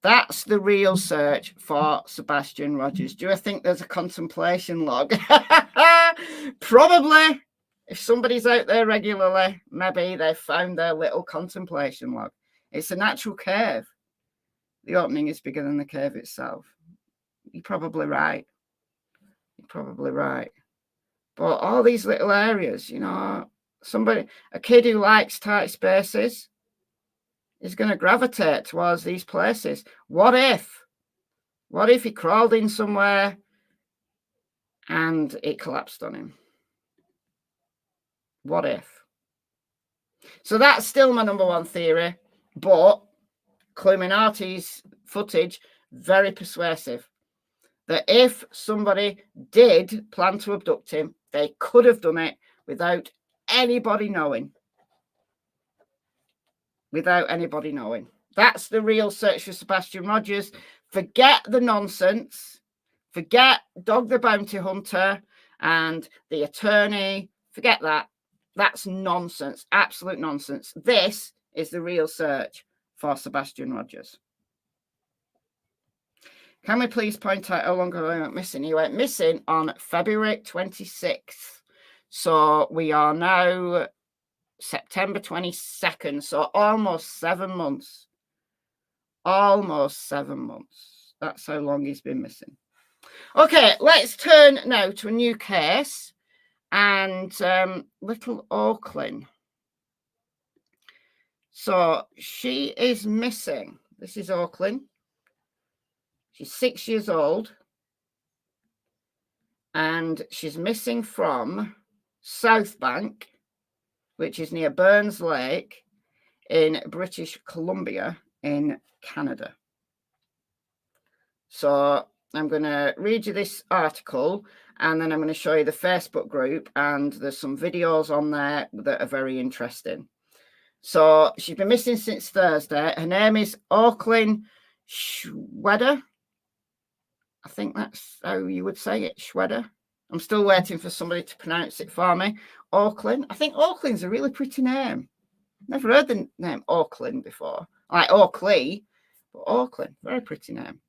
That's the real search for Sebastian Rogers. Do I think there's a contemplation log? Probably. If somebody's out there regularly, maybe they've found their little contemplation log. It's a natural cave. The opening is bigger than the cave itself. You're probably right. You're probably right. But all these little areas, you know, a kid who likes tight spaces is going to gravitate towards these places. What if he crawled in somewhere and it collapsed on him? What if? So that's still my number one theory, but CLUEminati's footage, very persuasive. That if somebody did plan to abduct him, they could have done it without anybody knowing. Without anybody knowing. That's the real search for Sebastian Rogers. Forget the nonsense. Forget Dog the Bounty Hunter And the attorney, forget that. That's nonsense, absolute nonsense. This is the real search for Sebastian Rogers. Can we please point out how long ago he went missing? He went missing on February 26th. So we are now September 22nd. So almost 7 months. Almost 7 months. That's how long he's been missing. Okay, let's turn now to a new case. And little Oaklynn. So she is missing. This is Oaklynn. She's 6 years old. And she's missing from South Bank, which is near Burns Lake in British Columbia in Canada. So I'm going to read you this article, and then I'm going to show you the Facebook group, and there's some videos on there that are very interesting. So she's been missing since Thursday. Her name is Oaklynn Schweder. I think that's how you would say it, Schweder. I'm still waiting for somebody to pronounce it for me. Oaklynn. I think Oaklynn's a really pretty name. Never heard the name Oaklynn before. Like Oakley, but Oaklynn, very pretty name.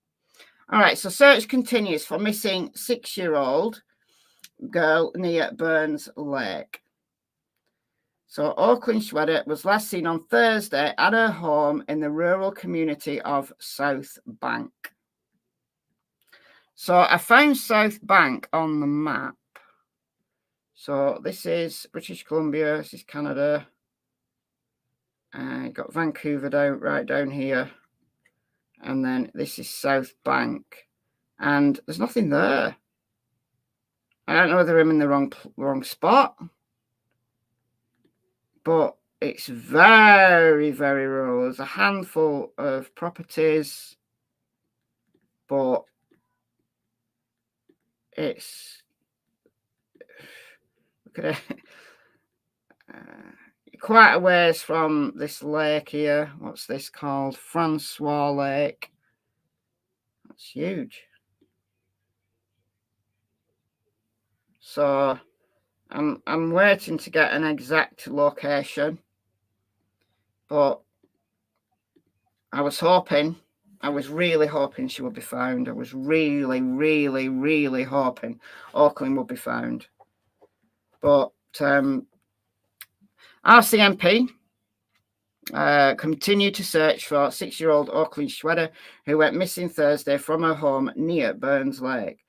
All right, so search continues for missing 6-year-old girl near Burns Lake. So Oaklynn Schweder was last seen on Thursday at her home in the rural community of South Bank. So I found South Bank on the map. So this is British Columbia, this is Canada. I got Vancouver right down here. And then this is South Bank. And there's nothing there. I don't know whether I'm in the wrong spot. But it's very, very rural. There's a handful of properties. But it's... Look at it. Quite a ways from this lake here. What's this called? Francois Lake. That's huge. So I'm waiting to get an exact location, but I was really hoping she would be found. I was really, really, really hoping Oaklynn would be found. But RCMP continue to search for 6-year-old Oaklynn Schweder, who went missing Thursday from her home near Burns Lake.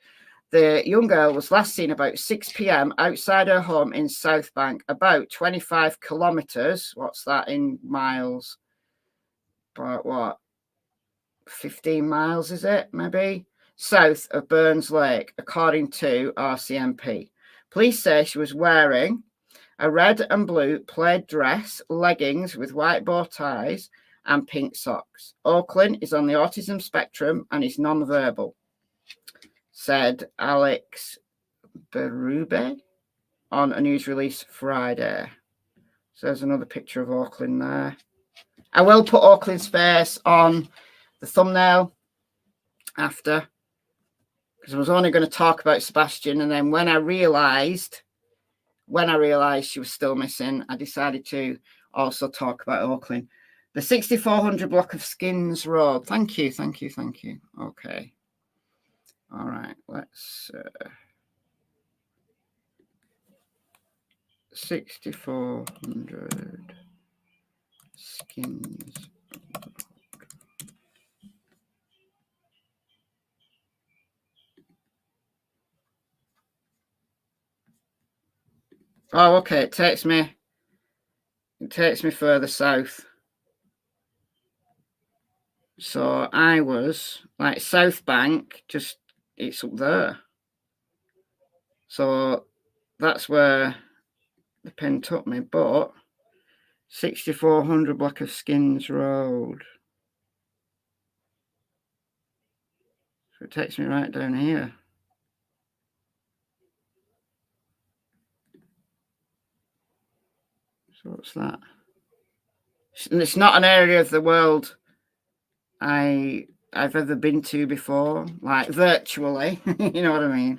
The young girl was last seen about 6 p.m. outside her home in South Bank, about 25 kilometers. What's that in miles? About what? 15 miles, is it? Maybe? South of Burns Lake, according to RCMP. Police say she was wearing a red and blue plaid dress, leggings with white bow ties, and pink socks. Oaklynn is on the autism spectrum and is non-verbal, said Alex Berube on a news release Friday. So there's another picture of Oaklynn there. I will put Oaklynn's face on the thumbnail after, because I was only going to talk about Sebastian, and then when I realised she was still missing, I decided to also talk about Oaklynn. The 6400 block of Skins Road. Thank you. Okay. All right, let's 6400 Skins. Oh, okay. It takes me further south. So I was like South Bank, just it's up there. So that's where the pin took me, but 6400 block of Skins Road. So it takes me right down here. So what's that? And it's not an area of the world I've ever been to before, like virtually. You know what I mean?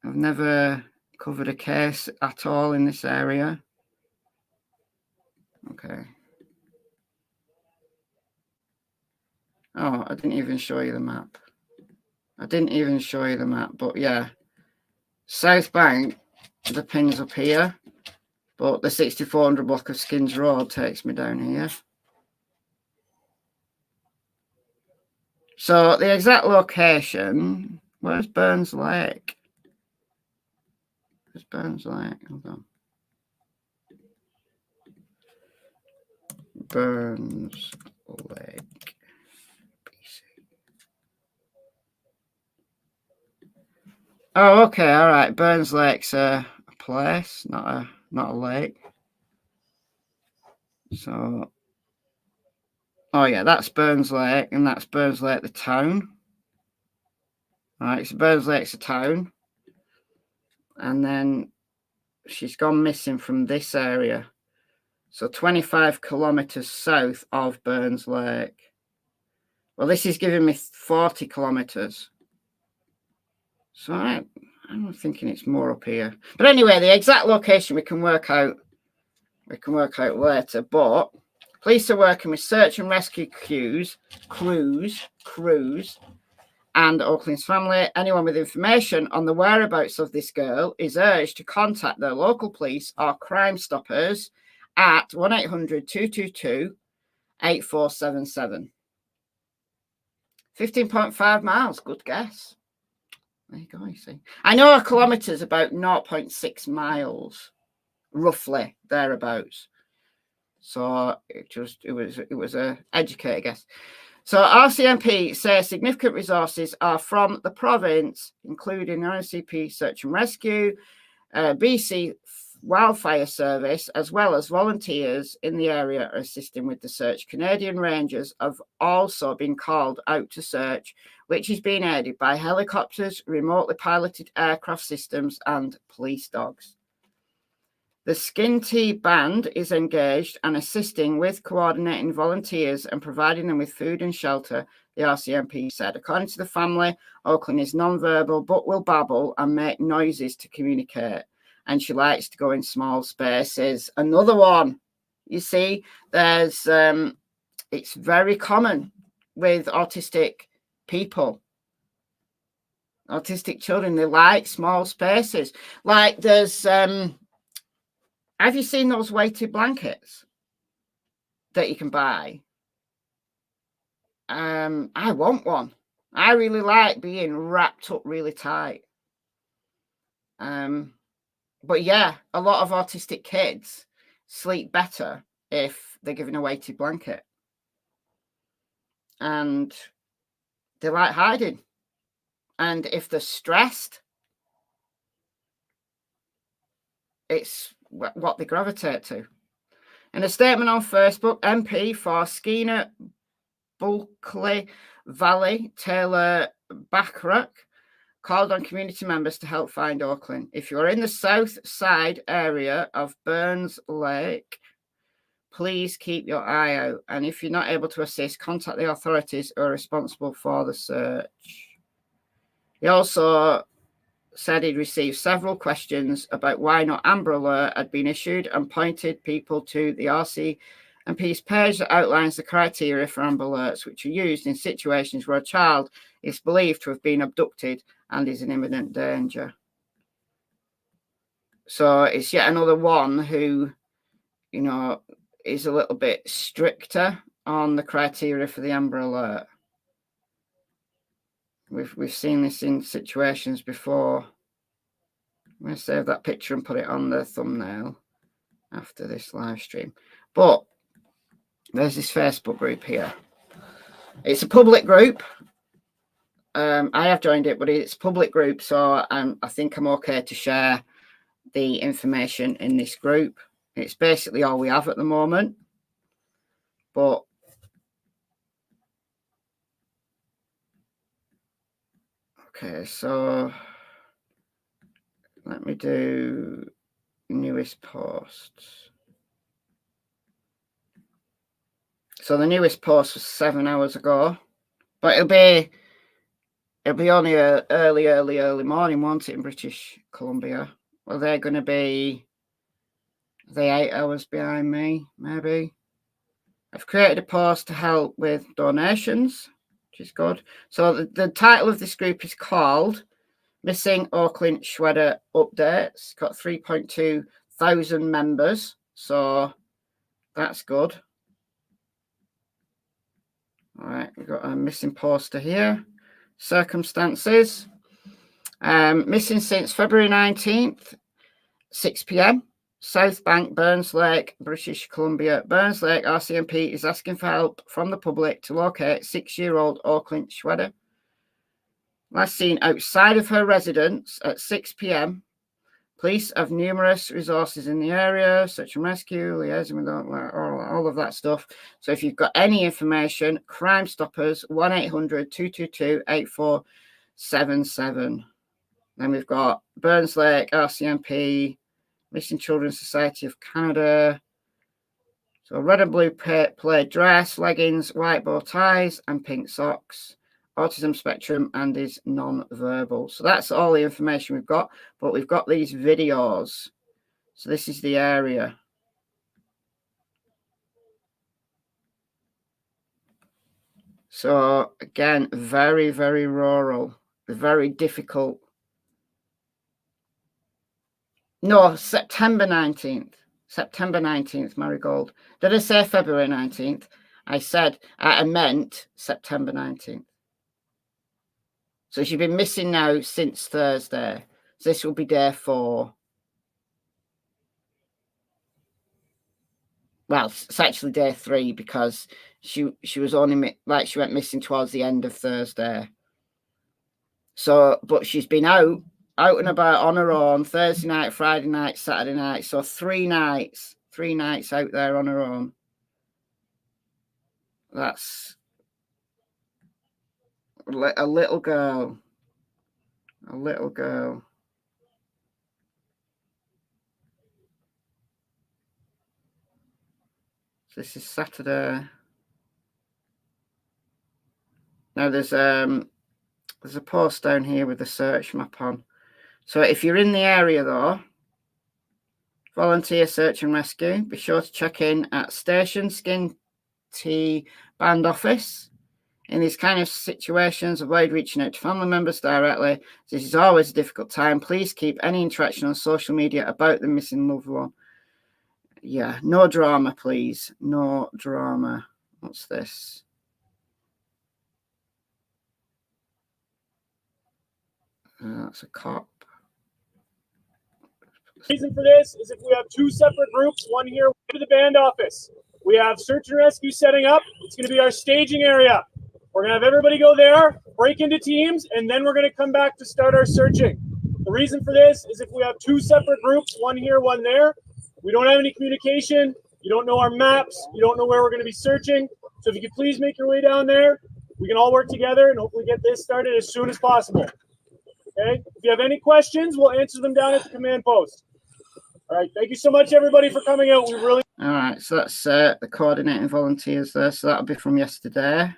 I've never covered a case at all in this area. Okay. Oh, I didn't even show you the map. But yeah. South Bank, the pin's up here, but the 6400 block of Skins Road takes me down here. So the exact location, where's Burns Lake? Where's Burns Lake? Hold on. Burns Lake, BC. Oh, okay, all right. Burns Lake's a place, not a lake. So, oh yeah, that's Burns Lake, and that's Burns Lake, the town. All right, so Burns Lake's a town, and then she's gone missing from this area. So 25 kilometers south of Burns Lake. Well, this is giving me 40 kilometers. So I'm thinking it's more up here. But anyway, the exact location we can work out later. But police are working with search and rescue crews, and Oaklynn's family. Anyone with information on the whereabouts of this girl is urged to contact their local police or Crime Stoppers at 1-800-222-8477. 15.5 miles. Good guess. There you go, you see. I know a kilometre is about 0.6 miles, roughly, thereabouts. So it was a educated guess. So RCMP says significant resources are from the province, including RCP Search and Rescue, BC Wildfire Service, as well as volunteers in the area are assisting with the search. Canadian Rangers have also been called out to search, which is being aided by helicopters, remotely piloted aircraft systems, and police dogs. The Skinty Band is engaged and assisting with coordinating volunteers and providing them with food and shelter, the RCMP said. According to the family, Oaklynn is non-verbal but will babble and make noises to communicate. And she likes to go in small spaces. Another one, you see, there's it's very common with autistic people. Autistic children, they like small spaces. Like there's have you seen those weighted blankets that you can buy? I want one. I really like being wrapped up really tight. But yeah, a lot of autistic kids sleep better if they're given a weighted blanket. And they like hiding. And if they're stressed, it's what they gravitate to. In a statement on Facebook, MP for Skeena Bulkley Valley, Taylor Backrack, called on community members to help find Oaklynn. If you're in the south side area of Burns Lake, please keep your eye out. And if you're not able to assist, contact the authorities who are responsible for the search. He also said he'd received several questions about why no Amber Alert had been issued and pointed people to the RCMP's page that outlines the criteria for Amber Alerts, which are used in situations where a child is believed to have been abducted and is in imminent danger. So it's yet another one who, you know, is a little bit stricter on the criteria for the Amber Alert. We've seen this in situations before. I'm going to save that picture and put it on the thumbnail after this live stream. But there's this Facebook group here. It's a public group. I have joined it, but it's a public group, so I think I'm okay to share the information in this group. It's basically all we have at the moment. But okay, so let me do newest posts. So the newest post was 7 hours ago, but it'll It'll be only a early morning, won't it, in British Columbia? Well, they're going to be 8 hours behind me, maybe. I've created a post to help with donations, which is good. So the title of this group is called Missing Oaklynn Schweder Updates. It's got 3.2 thousand members, so that's good. All right, we've got a missing poster here. Circumstances. Missing since February 19th, 6 p.m. South Bank, Burns Lake, British Columbia. Burns Lake RCMP is asking for help from the public to locate 6-year-old Oaklynn Schweder. Last seen outside of her residence at 6 p.m. Police have numerous resources in the area, search and rescue, liaison with all of that stuff. So if you've got any information, Crime Stoppers, 1-800-222-8477. Then we've got Burns Lake, RCMP, Missing Children Society of Canada. So red and blue plaid dress, leggings, white bow ties, and pink socks. Autism spectrum and is non-verbal. So that's all the information we've got, but we've got these videos. So this is the area. So again, very, very rural, very difficult. No, September 19th. September 19th, Marigold. Did I say February 19th? I meant September 19th. So she's been missing now since Thursday. So this will be day 4. Well, it's actually day 3 because she was only she went missing towards the end of Thursday. So, but she's been out and about on her own Thursday night, Friday night, Saturday night. So 3 nights out there on her own. That's a little girl. A little girl. So this is Saturday. Now there's a post down here with the search map on. So if you're in the area though, volunteer search and rescue, be sure to check in at Station Skin T Band Office. In these kind of situations, avoid reaching out to family members directly. This is always a difficult time. Please keep any interaction on social media about the missing loved one. Yeah, no drama, please. No drama. What's this? That's a cop. The reason for this is if we have 2 separate groups, one here to the band office. We have search and rescue setting up. It's going to be our staging area. We're going to have everybody go there, break into teams, and then we're going to come back to start our searching. The reason for this is if we have 2 separate groups, one here, one there, we don't have any communication, you don't know our maps, you don't know where we're going to be searching. So if you could please make your way down there, we can all work together and hopefully get this started as soon as possible. Okay? If you have any questions, we'll answer them down at the command post. All right, thank you so much, everybody, for coming out. We really... All right, so that's the coordinating volunteers there. So that'll be from yesterday.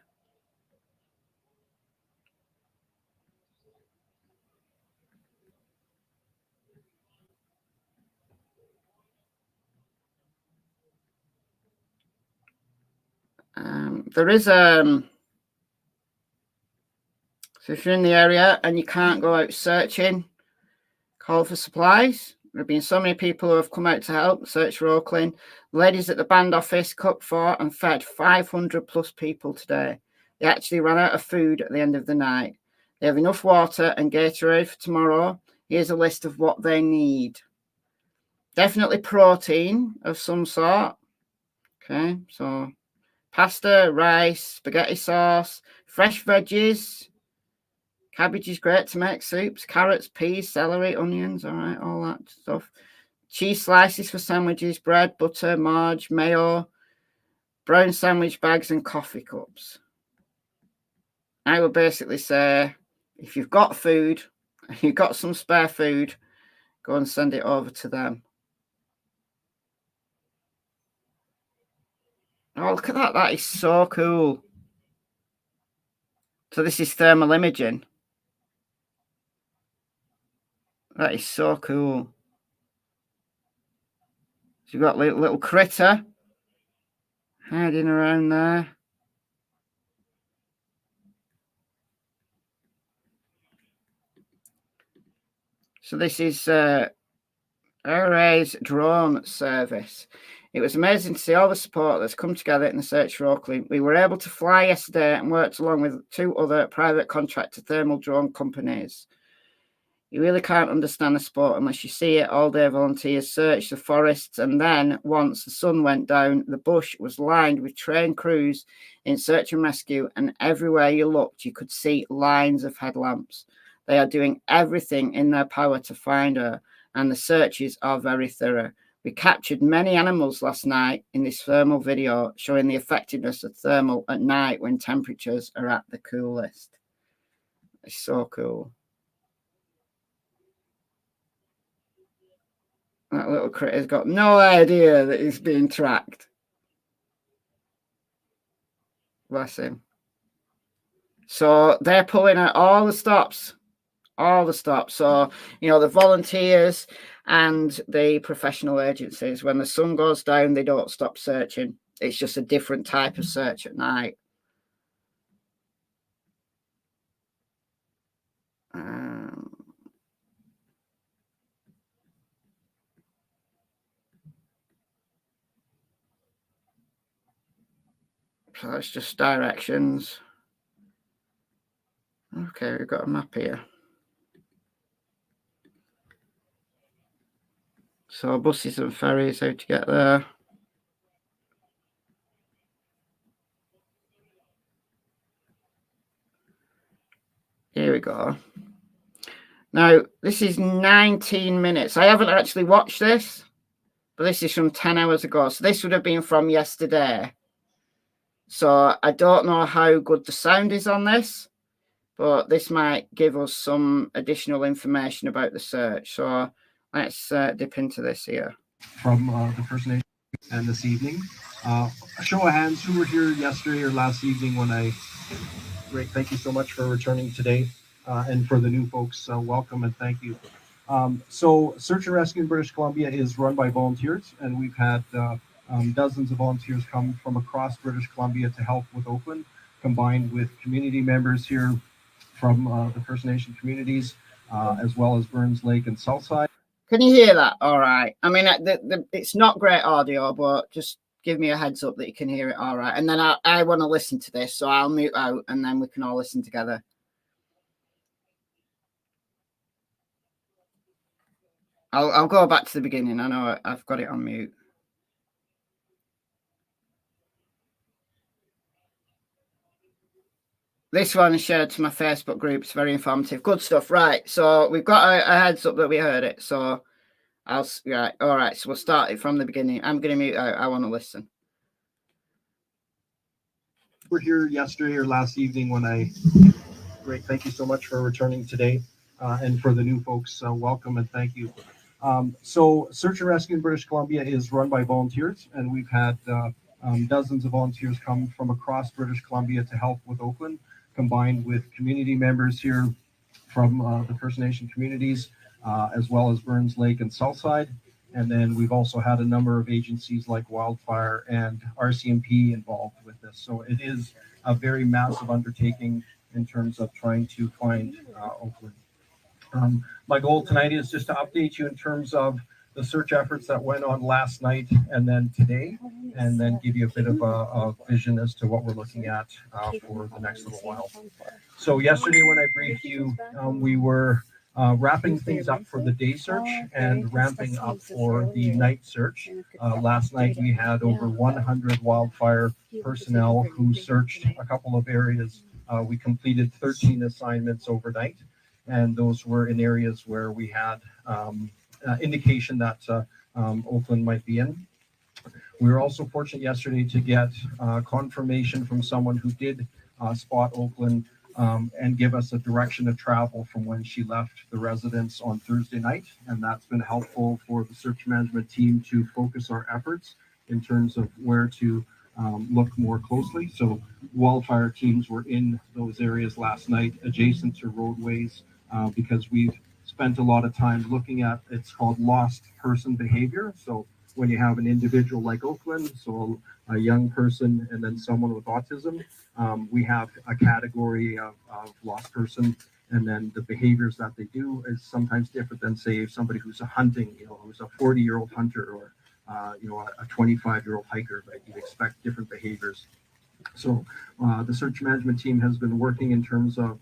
There is so if you're in the area and you can't go out searching, call for supplies. There have been so many people who have come out to help search for Oaklynn. Ladies at the band office cooked for and fed 500 plus people today. They actually ran out of food at the end of the night. They have enough water and Gatorade for tomorrow. Here's a list of what they need. Definitely protein of some sort. Okay, so pasta, rice, spaghetti sauce, fresh veggies. Cabbage is great to make soups, carrots, peas, celery, onions, all right, all that stuff. Cheese slices for sandwiches, bread, butter, marge, mayo, brown sandwich bags, and coffee cups. I would basically say, if you've got food, if you've got some spare food, go and send it over to them. Oh, look at that. That is so cool. So this is thermal imaging. That is so cool. So you've got little critter hiding around there. So this is RA's drone service. It was amazing to see all the support that's come together in the search for Oaklynn. We were able to fly yesterday and worked along with 2 other private contractor thermal drone companies. You really can't understand the sport unless you see it. All day volunteers searched the forests, and then once the sun went down, the bush was lined with trained crews in search and rescue, and everywhere you looked, you could see lines of headlamps. They are doing everything in their power to find her, and the searches are very thorough. We captured many animals last night in this thermal video, showing the effectiveness of thermal at night when temperatures are at the coolest. It's so cool. That little critter's got no idea that he's being tracked. Bless him. So they're pulling out all the stops. All the stops. So, you know, the volunteers and the professional agencies, when the sun goes down, they don't stop searching. It's just a different type of search at night. So that's just directions. Okay, we've got a map here. So buses and ferries, how to get there. Here we go. Now, this is 19 minutes. I haven't actually watched this, but this is from 10 hours ago. So this would have been from yesterday. So I don't know how good the sound is on this, but this might give us some additional information about the search. So let's dip into this here. From the First Nation and this evening. A show of hands, who were here yesterday or last evening when I... Great, thank you so much for returning today. And for the new folks, welcome and thank you. So Search and Rescue in British Columbia is run by volunteers, and we've had dozens of volunteers come from across British Columbia to help with Oakland, combined with community members here from the First Nation communities, as well as Burns Lake and Southside. Can you hear that? All right. I mean, it's not great audio, but just give me a heads up that you can hear it all right. And then I want to listen to this, so I'll mute out and then we can all listen together. I'll go back to the beginning. I know I've got it on mute. This one is shared to my Facebook group. It's very informative. Good stuff. Right. So we've got a heads up that we heard it. So right. All right. So we'll start it from the beginning. I'm going to mute out. I want to listen. We're here yesterday or last evening when I... Great. Thank you so much for returning today. And for the new folks, welcome and thank you. So Search and Rescue in British Columbia is run by volunteers, and we've had dozens of volunteers come from across British Columbia to help with Oakland, combined with community members here from the First Nation communities, as well as Burns Lake and Southside. And then we've also had a number of agencies like Wildfire and RCMP involved with this. So it is a very massive undertaking in terms of trying to find Oakland. My goal tonight is just to update you in terms of the search efforts that went on last night and then today, and then give you a bit of a vision as to what we're looking at for the next little while. So yesterday when I briefed you, we were wrapping things up for the day search and ramping up for the night search. Last night we had over 100 wildfire personnel who searched a couple of areas. We completed 13 assignments overnight, and those were in areas where we had indication that Oakland might be in. We were also fortunate yesterday to get confirmation from someone who did spot Oakland and give us a direction of travel from when she left the residence on Thursday night. And that's been helpful for the search management team to focus our efforts in terms of where to look more closely. So wildfire teams were in those areas last night adjacent to roadways because we've spent a lot of time looking at, it's called lost person behavior. So when you have an individual like Oakland, so a young person and then someone with autism, we have a category of lost person, and then the behaviors that they do is sometimes different than, say, somebody who's a hunting, who's a 40-year-old hunter, or a 25-year-old hiker, right? You'd expect different behaviors. So the search management team has been working in terms of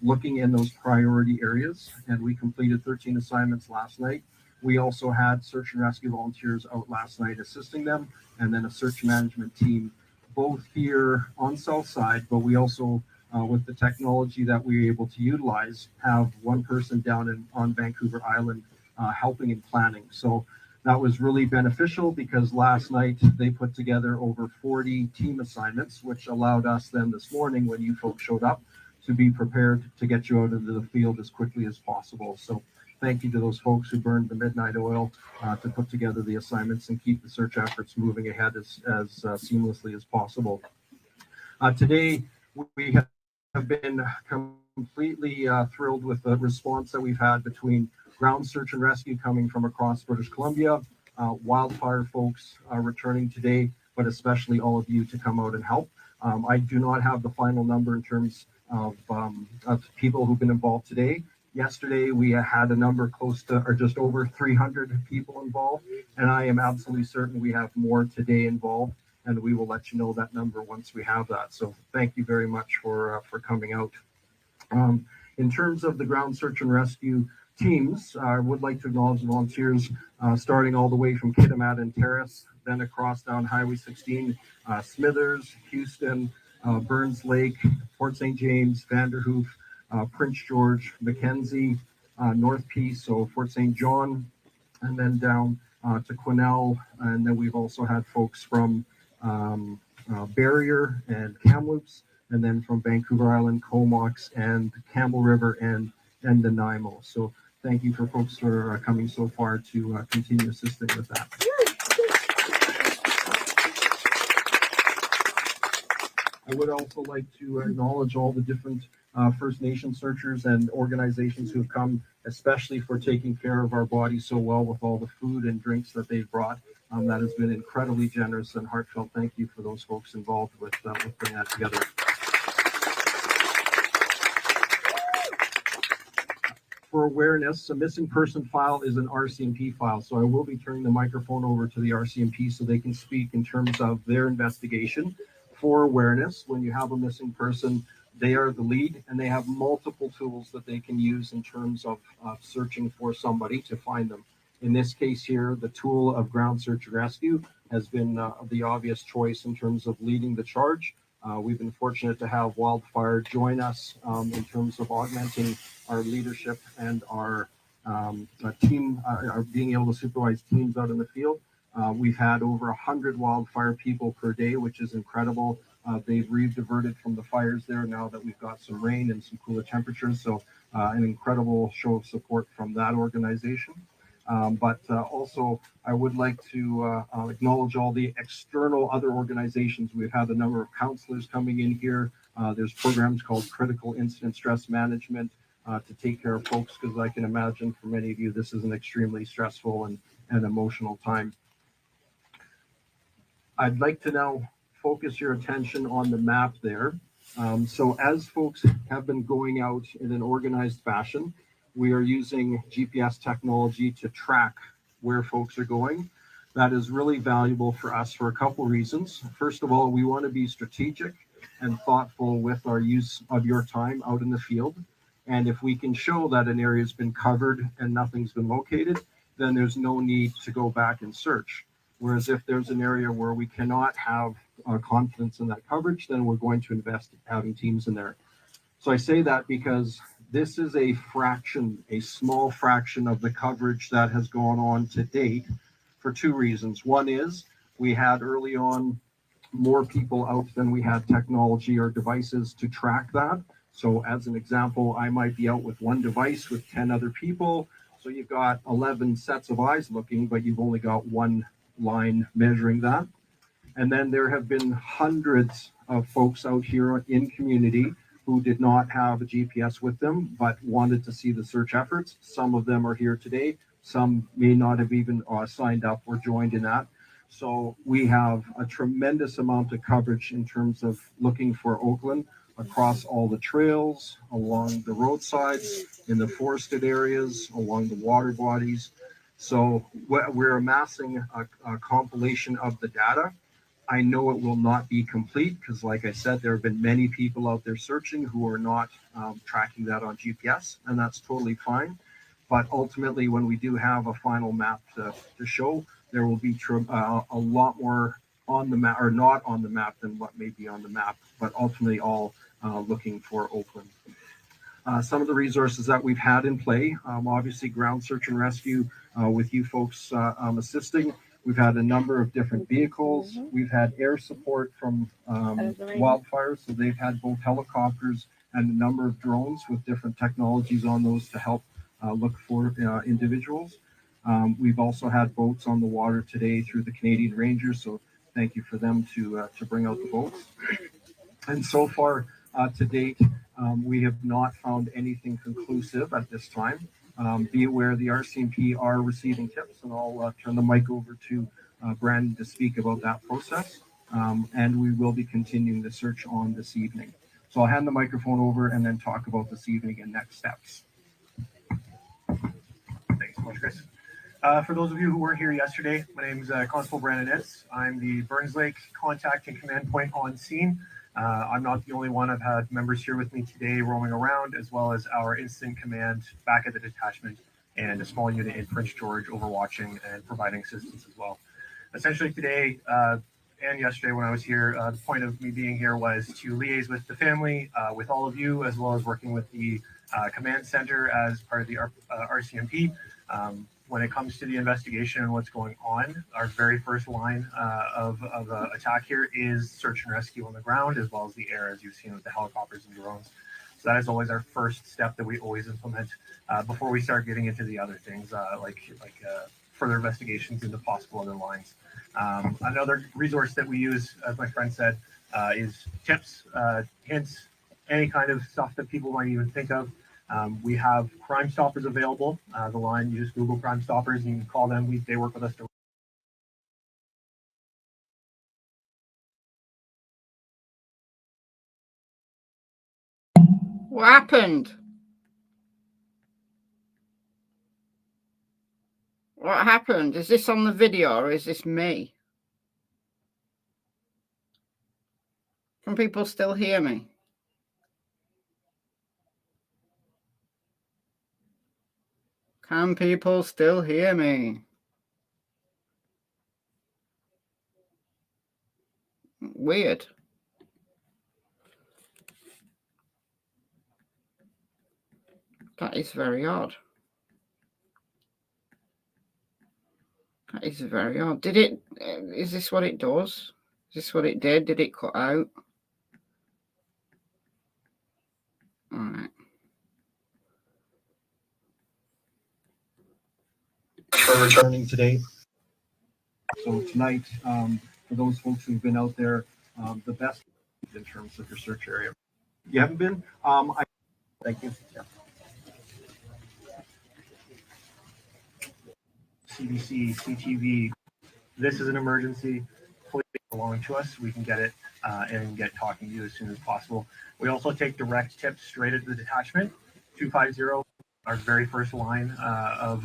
looking in those priority areas, and we completed 13 assignments last night. We also had search and rescue volunteers out last night assisting them, and then a search management team both here on South Side, but we also, with the technology that we were able to utilize, have one person down on Vancouver Island helping in planning. So that was really beneficial because last night they put together over 40 team assignments, which allowed us then this morning, when you folks showed up, to be prepared to get you out into the field as quickly as possible. So thank you to those folks who burned the midnight oil to put together the assignments and keep the search efforts moving ahead as seamlessly as possible. Today, we have been completely thrilled with the response that we've had between ground search and rescue coming from across British Columbia, wildfire folks returning today, but especially all of you to come out and help. I do not have the final number in terms of people who've been involved today. Yesterday, we had a number close to, or just over 300 people involved, and I am absolutely certain we have more today involved, and we will let you know that number once we have that. So thank you very much for coming out. In terms of the ground search and rescue teams, I would like to acknowledge the volunteers starting all the way from Kitimat and Terrace, then across down Highway 16, Smithers, Houston, Burns Lake, Port St. James, Vanderhoof, Prince George, Mackenzie, North Peace, so Fort St. John, and then down to Quesnel. And then we've also had folks from Barrier and Kamloops, and then from Vancouver Island, Comox, and Campbell River, and Nanaimo. So thank you for folks for coming so far to continue assisting with that. I would also like to acknowledge all the different First Nation searchers and organizations who have come, especially for taking care of our bodies so well with all the food and drinks that they've brought. That has been incredibly generous and heartfelt. Thank you for those folks involved with putting that together. For awareness, a missing person file is an RCMP file, so I will be turning the microphone over to the RCMP so they can speak in terms of their investigation. For awareness, when you have a missing person, they are the lead, and they have multiple tools that they can use in terms of searching for somebody to find them. In this case here, the tool of ground search and rescue has been the obvious choice in terms of leading the charge. We've been fortunate to have Wildfire join us in terms of augmenting our leadership and our team, our being able to supervise teams out in the field. We've had over 100 wildfire people per day, which is incredible. They've re-diverted from the fires there now that we've got some rain and some cooler temperatures. So an incredible show of support from that organization. But also, I would like to acknowledge all the external other organizations. We've had a number of counselors coming in here. There's programs called Critical Incident Stress Management to take care of folks, because I can imagine for many of you, this is an extremely stressful and emotional time. I'd like to now focus your attention on the map there. So as folks have been going out in an organized fashion, we are using GPS technology to track where folks are going. That is really valuable for us for a couple reasons. First of all, we want to be strategic and thoughtful with our use of your time out in the field. And if we can show that an area has been covered and nothing's been located, then there's no need to go back and search. Whereas if there's an area where we cannot have confidence in that coverage, then we're going to invest in having teams in there. So I say that because this is a fraction, a small fraction of the coverage that has gone on to date for two reasons. One is we had early on more people out than we had technology or devices to track that. So as an example, I might be out with one device with 10 other people. So you've got 11 sets of eyes looking, but you've only got one line measuring that. And then there have been hundreds of folks out here in community who did not have a GPS with them, but wanted to see the search efforts. Some of them are here today. Some may not have even signed up or joined in that. So we have a tremendous amount of coverage in terms of looking for Oakland across all the trails, along the roadsides, in the forested areas, along the water bodies. So we're amassing a compilation of the data. I know it will not be complete because, like I said, there have been many people out there searching who are not tracking that on GPS, and that's totally fine. But ultimately, when we do have a final map to show, there will be a lot more on the map, or not on the map, than what may be on the map, but ultimately all looking for Oakland. Some of the resources that we've had in play, obviously ground search and rescue with you folks assisting. We've had a number of different vehicles. We've had air support from wildfires, so they've had both helicopters and a number of drones with different technologies on those to help look for individuals. We've also had boats on the water today through the Canadian Rangers, so thank you for them to bring out the boats. And so far to date, we have not found anything conclusive at this time. Be aware the RCMP are receiving tips, and I'll turn the mic over to Brandon to speak about that process. And we will be continuing the search on this evening. So I'll hand the microphone over and then talk about this evening and next steps. Thanks so much, Chris. For those of you who weren't here yesterday, my name is Constable Brandon Itz. I'm the Burns Lake contact and command point on scene. I'm not the only one. I've had members here with me today roaming around, as well as our incident command back at the detachment and a small unit in Prince George overwatching and providing assistance as well. Essentially today and yesterday when I was here, the point of me being here was to liaise with the family, with all of you, as well as working with the command center as part of the RCMP. When it comes to the investigation and what's going on, our very first line of attack here is search and rescue on the ground, as well as the air, as you've seen with the helicopters and drones. So that is always our first step that we always implement before we start getting into the other things, like further investigations into possible other lines. Another resource that we use, as my friend said, is tips, hints, any kind of stuff that people might even think of. We have Crime Stoppers available. The line, you just Google Crime Stoppers and you can call them. They work with us. What happened? What happened? Is this on the video or is this me? Can people still hear me? Can people still hear me? Weird. That is very odd. That is very odd. Did it, is this what it does? Is this what it did? Did it cut out? All right. For returning today. So tonight, for those folks who've been out there, the best in terms of your search area. You haven't been? Thank you. Yeah. CBC, CTV. This is an emergency. Please belong to us. We can get it and get talking to you as soon as possible. We also take direct tips straight at the detachment. 250, our very first line of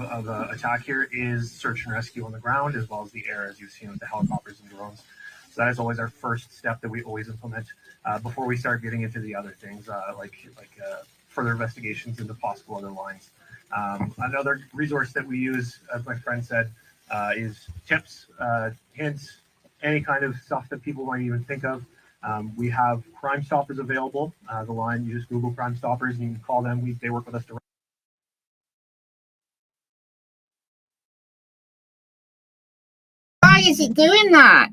attack here is search and rescue on the ground, as well as the air, as you've seen with the helicopters and drones. So that is always our first step that we always implement before we start getting into the other things, like further investigations into possible other lines. Another resource that we use, as my friend said, is tips, hints, any kind of stuff that people might even think of. We have Crime Stoppers available. The line, you just Google Crime Stoppers and you can call them. They work with us directly. Why is it doing that?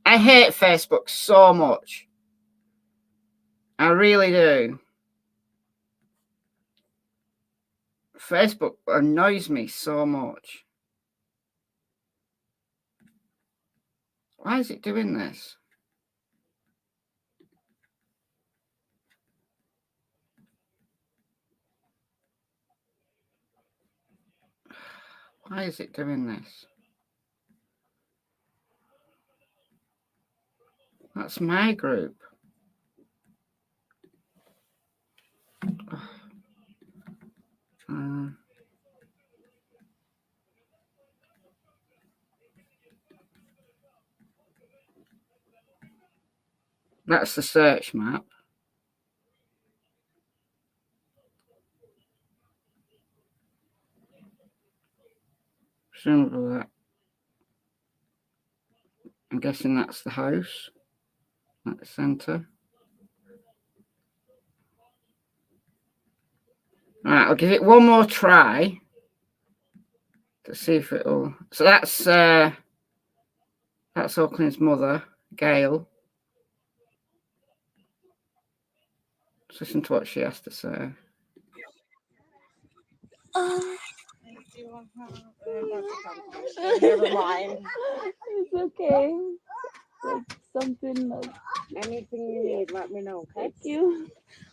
I hate Facebook so much. I really do. Facebook annoys me so much. Why is it doing this? Why is it doing this? That's my group. That's the search map. Presumably that. I'm guessing that's the house at the centre. Right, I'll give it one more try to see if it'll. So that's Oaklynn's mother, Gail. Let's listen to what she has to say. Never mind. It's okay. Like something like anything you need, let me know. Okay? Thank you.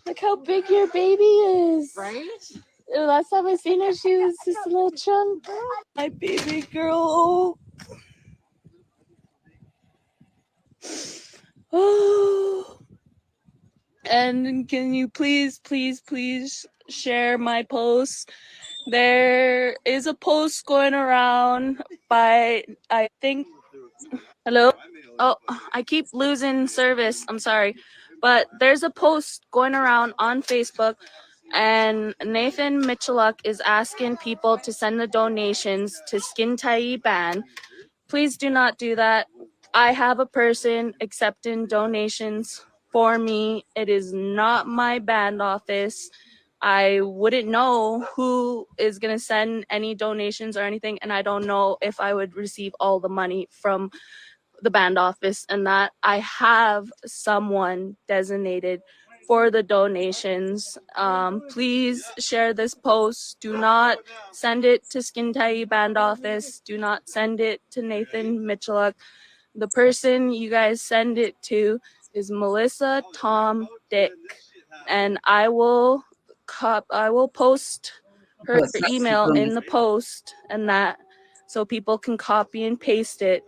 Look how big your baby is. Right? The last time I seen her, she was just a little chunk. My baby girl. Oh. And can you please share my post? There is a post going around by, I think, hello? Oh, I keep losing service. I'm sorry. But there's a post going around on Facebook, and Nathan Micheluk is asking people to send the donations to Skin Tyee Band. Please do not do that. I have a person accepting donations for me. It is not my band office. I wouldn't know who is going to send any donations or anything, and I don't know if I would receive all the money from the band office, and that I have someone designated for the donations. Please share this post. Do not send it to Skin Tyee Band office. Do not send it to Nathan Micheluk. The person you guys send it to is Melissa Tom Dick, and I will post her email in the post, and that so people can copy and paste it.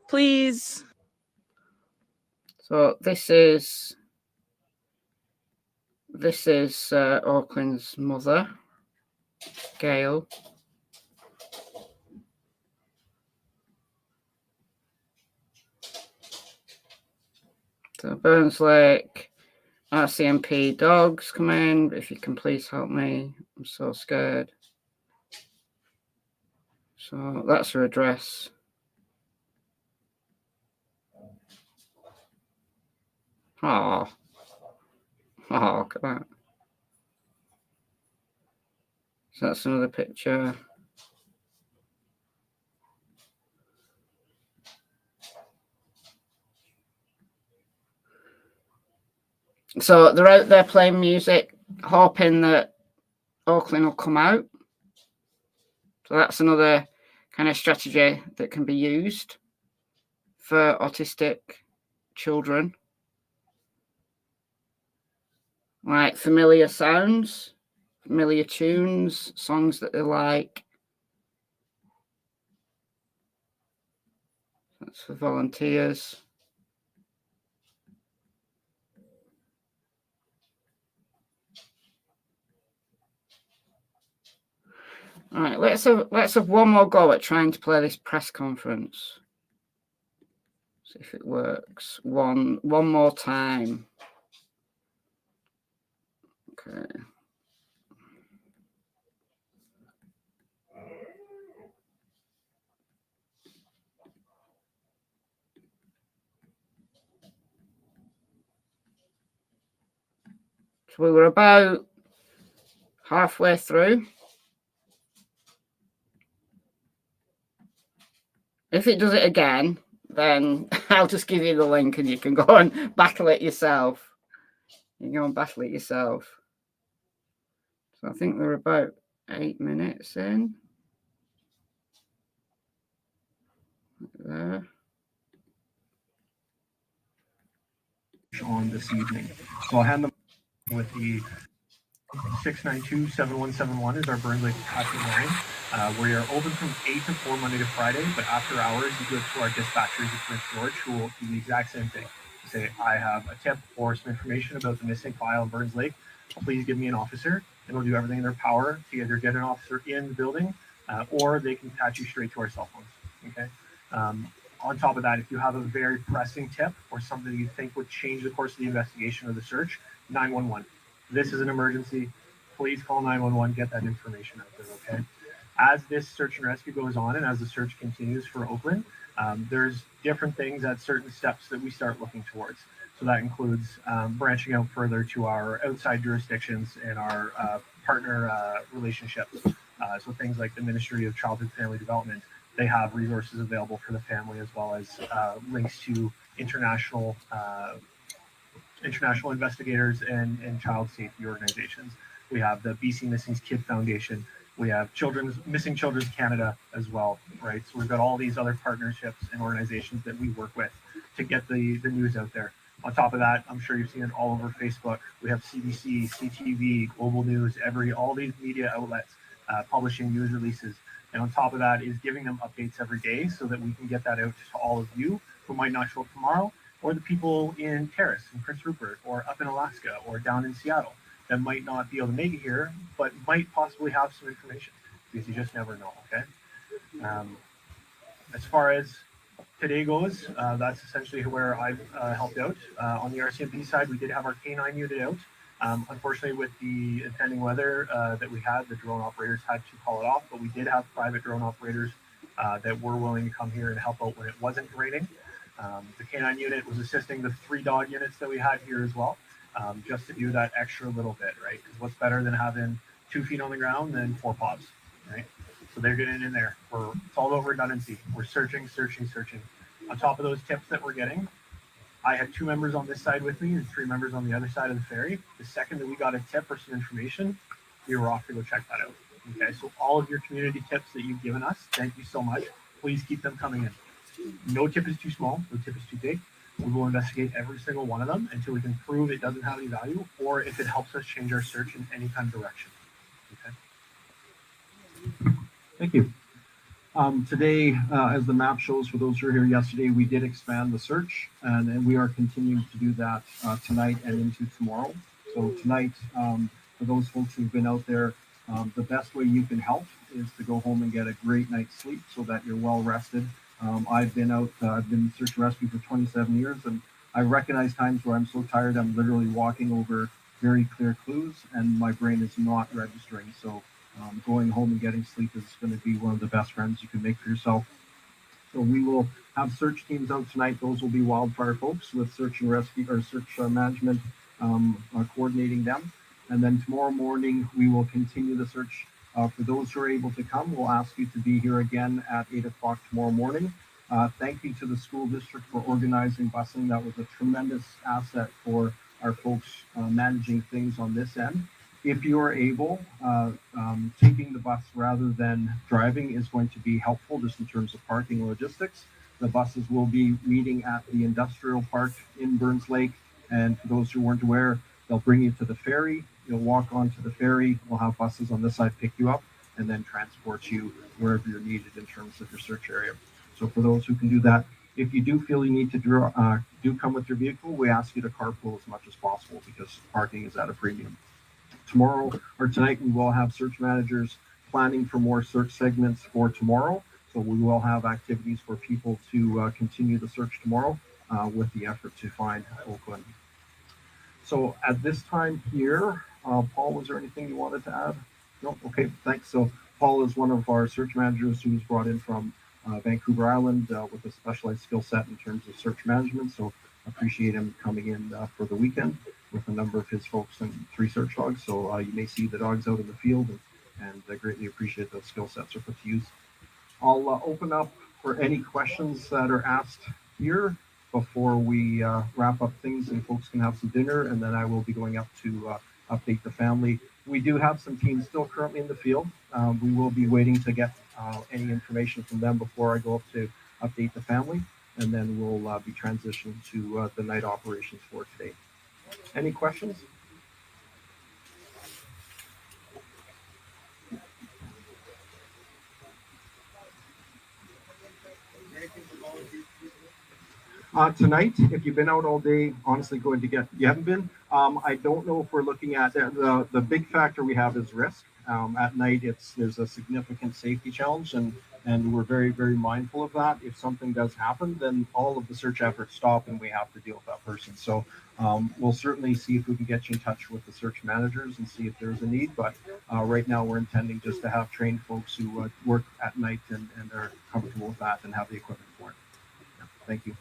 Please. So this is Oaklynn's mother, Gail. So Burns Lake, RCMP dogs come in. If you can please help me, I'm so scared. So that's her address. Oh, look at that. So that's another picture. So they're out there playing music, hoping that Oaklynn will come out. So that's another kind of strategy that can be used for autistic children. Like familiar sounds, familiar tunes, songs that they like. That's for volunteers. All right, let's have one more go at trying to play this press conference. See if it works. One more time. Okay. So we were about halfway through. If it does it again, then I'll just give you the link and you can go and battle it yourself. You can go and battle it yourself. So I think we're about 8 minutes in. There. On this evening. So I'll hand them with the 692-7171 is our Burns Lake attachment line. We are open from 8 to 4 Monday to Friday, but after hours, you go to our dispatchers at Prince George, who will do the exact same thing. You say, I have a tip or some information about the missing file in Burns Lake. Please give me an officer, and they'll do everything in their power to either get an officer in the building, or they can patch you straight to our cell phones. Okay. On top of that, if you have a very pressing tip or something you think would change the course of the investigation or the search, 911. This is an emergency. Please call 911, get that information out there, okay? As this search and rescue goes on and as the search continues for Oakland, there's different things at certain steps that we start looking towards. So that includes branching out further to our outside jurisdictions and our partner relationships. So things like the Ministry of Childhood and Family Development, they have resources available for the family, as well as links to international investigators and child safety organizations. We have the BC Missing Kid Foundation. We have Missing Children's Canada as well, right? So we've got all these other partnerships and organizations that we work with to get the news out there. On top of that, I'm sure you've seen it all over Facebook. We have CBC, CTV, Global News, all these media outlets publishing news releases. And on top of that is giving them updates every day so that we can get that out to all of you who might not show up tomorrow, or the people in Terrace and Prince Rupert, or up in Alaska, or down in Seattle that might not be able to make it here, but might possibly have some information, because you just never know, okay? As far as today goes, that's essentially where I've helped out. On the RCMP side, we did have our K9 unit out. Unfortunately, with the impending weather that we had, the drone operators had to call it off, but we did have private drone operators that were willing to come here and help out when it wasn't raining. The K9 unit was assisting the 3 dog units that we had here as well, just to do that extra little bit, right? Because what's better than having 2 feet on the ground than 4 paws, right? So they're getting in there. It's all about redundancy. We're searching. On top of those tips that we're getting, I had 2 members on this side with me and 3 members on the other side of the ferry. The second that we got a tip or some information, we were off to go check that out. Okay, so all of your community tips that you've given us, thank you so much. Please keep them coming in. No tip is too small, no tip is too big. We will investigate every single one of them until we can prove it doesn't have any value, or if it helps us change our search in any kind of direction. Okay. Thank you. Today, as the map shows, for those who were here yesterday, we did expand the search, and we are continuing to do that tonight and into tomorrow. So tonight, for those folks who've been out there, the best way you can help is to go home and get a great night's sleep so that you're well rested. I've been out, I've been search and rescue for 27 years, and I recognize times where I'm so tired I'm literally walking over very clear clues and my brain is not registering. So going home and getting sleep is going to be one of the best friends you can make for yourself. So we will have search teams out tonight. Those will be wildfire folks with search and rescue or search management coordinating them. And then tomorrow morning, we will continue the search. For those who are able to come, we'll ask you to be here again at 8 o'clock tomorrow morning. Thank you to the school district for organizing busing. That was a tremendous asset for our folks managing things on this end. If you are able, taking the bus rather than driving is going to be helpful just in terms of parking logistics. The buses will be meeting at the industrial park in Burns Lake. And for those who weren't aware, they'll bring you to the ferry. You'll walk onto the ferry. We'll have buses on this side pick you up and then transport you wherever you're needed in terms of your search area. So for those who can do that, if you do feel you need to do come with your vehicle, we ask you to carpool as much as possible because parking is at a premium. Tomorrow or tonight, we will have search managers planning for more search segments for tomorrow. So we will have activities for people to continue the search tomorrow with the effort to find Oakland. So at this time here, Paul, was there anything you wanted to add? No? Okay, thanks. So Paul is one of our search managers who was brought in from Vancouver Island with a specialized skill set in terms of search management. So appreciate him coming in for the weekend with a number of his folks and 3 search dogs. So you may see the dogs out in the field and I greatly appreciate those skill sets are put to use. I'll open up for any questions that are asked here before we wrap up things and folks can have some dinner, and then I will be going up to update the family. We do have some teams still currently in the field. We will be waiting to get any information from them before I go up to update the family, and then we'll be transitioning to the night operations for today. Any questions? Tonight, if you've been out all day, honestly, go and you haven't been. I don't know if we're looking at the big factor we have is risk. At night, there's a significant safety challenge, and we're very, very mindful of that. If something does happen, then all of the search efforts stop, and we have to deal with that person. So we'll certainly see if we can get you in touch with the search managers and see if there's a need. But right now, we're intending just to have trained folks who work at night and are comfortable with that and have the equipment for it. Yeah, thank you.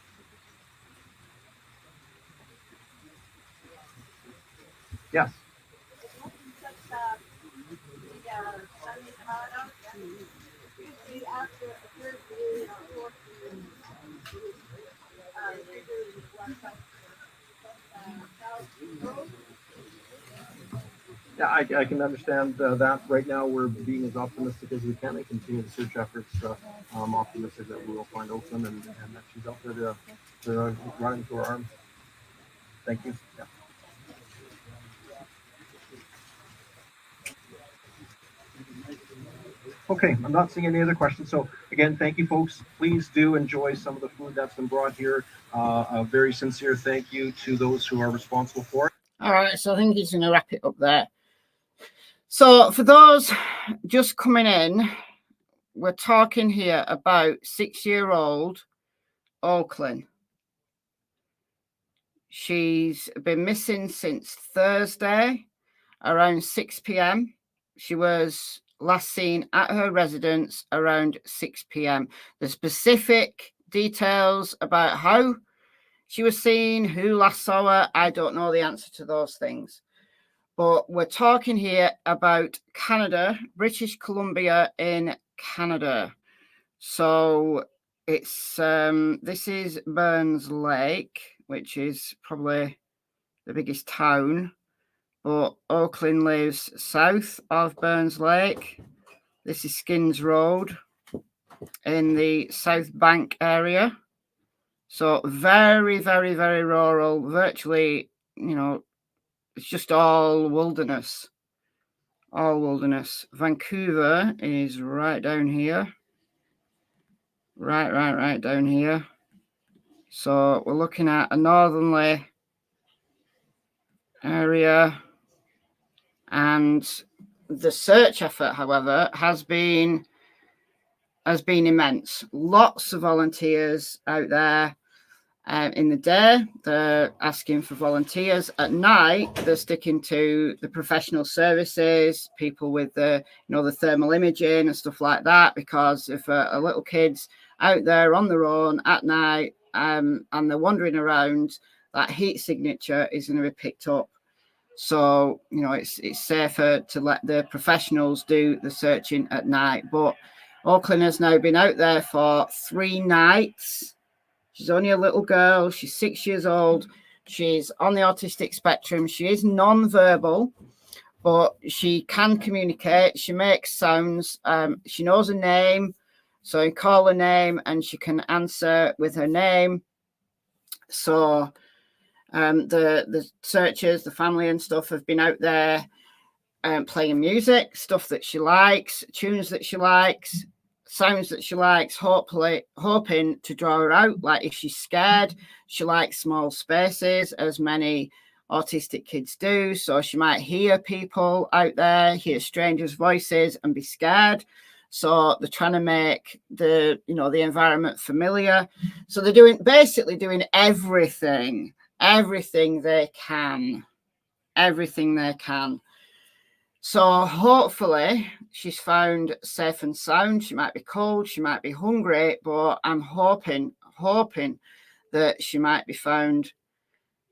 Yes. Yeah, I can understand that. Right now, we're being as optimistic as we can and continue the search efforts. I'm optimistic that we will find Oakland and that she's out there to run into her arms. Thank you. Yeah. Okay, I'm not seeing any other questions. So again, thank you, folks. Please do enjoy some of the food that's been brought here. A very sincere thank you to those who are responsible for it. All right, so I think he's going to wrap it up there. So for those just coming in, we're talking here about 6-year-old Oaklynn. She's been missing since Thursday around 6 p.m. She was last seen at her residence around 6 p.m. The specific details about how she was seen, who last saw her, I don't know the answer to those things. But we're talking here about Canada, British Columbia in Canada. So it's this is Burns Lake, which is probably the biggest town. But Oaklynn lives south of Burns Lake. This is Skins Road in the South Bank area. So very, very, very rural, virtually, you know, it's just all wilderness. All wilderness. Vancouver is right down here. Right down here. So we're looking at a northerly area. And the search effort, however, has been immense. Lots of volunteers out there. In the day, they're asking for volunteers. At night, they're sticking to the professional services, people with the, you know, the thermal imaging and stuff like that. Because if a little kid's out there on their own at night and they're wandering around, that heat signature is going to be picked up. So, you know, it's safer to let the professionals do the searching at night. But Oaklynn has now been out there for 3 nights. She's only a little girl. She's 6 years old. She's on the autistic spectrum. She is non-verbal, but she can communicate. She makes sounds. She knows her name. So you call her name and she can answer with her name. So the searchers, the family and stuff have been out there playing music, stuff that she likes, tunes that she likes, sounds that she likes, hoping to draw her out. Like if she's scared, she likes small spaces, as many autistic kids do. So she might hear people out there, hear strangers' voices and be scared. So they're trying to make the environment familiar. So they're basically doing everything they can. So hopefully she's found safe and sound. She might be cold, she might be hungry, but I'm hoping that she might be found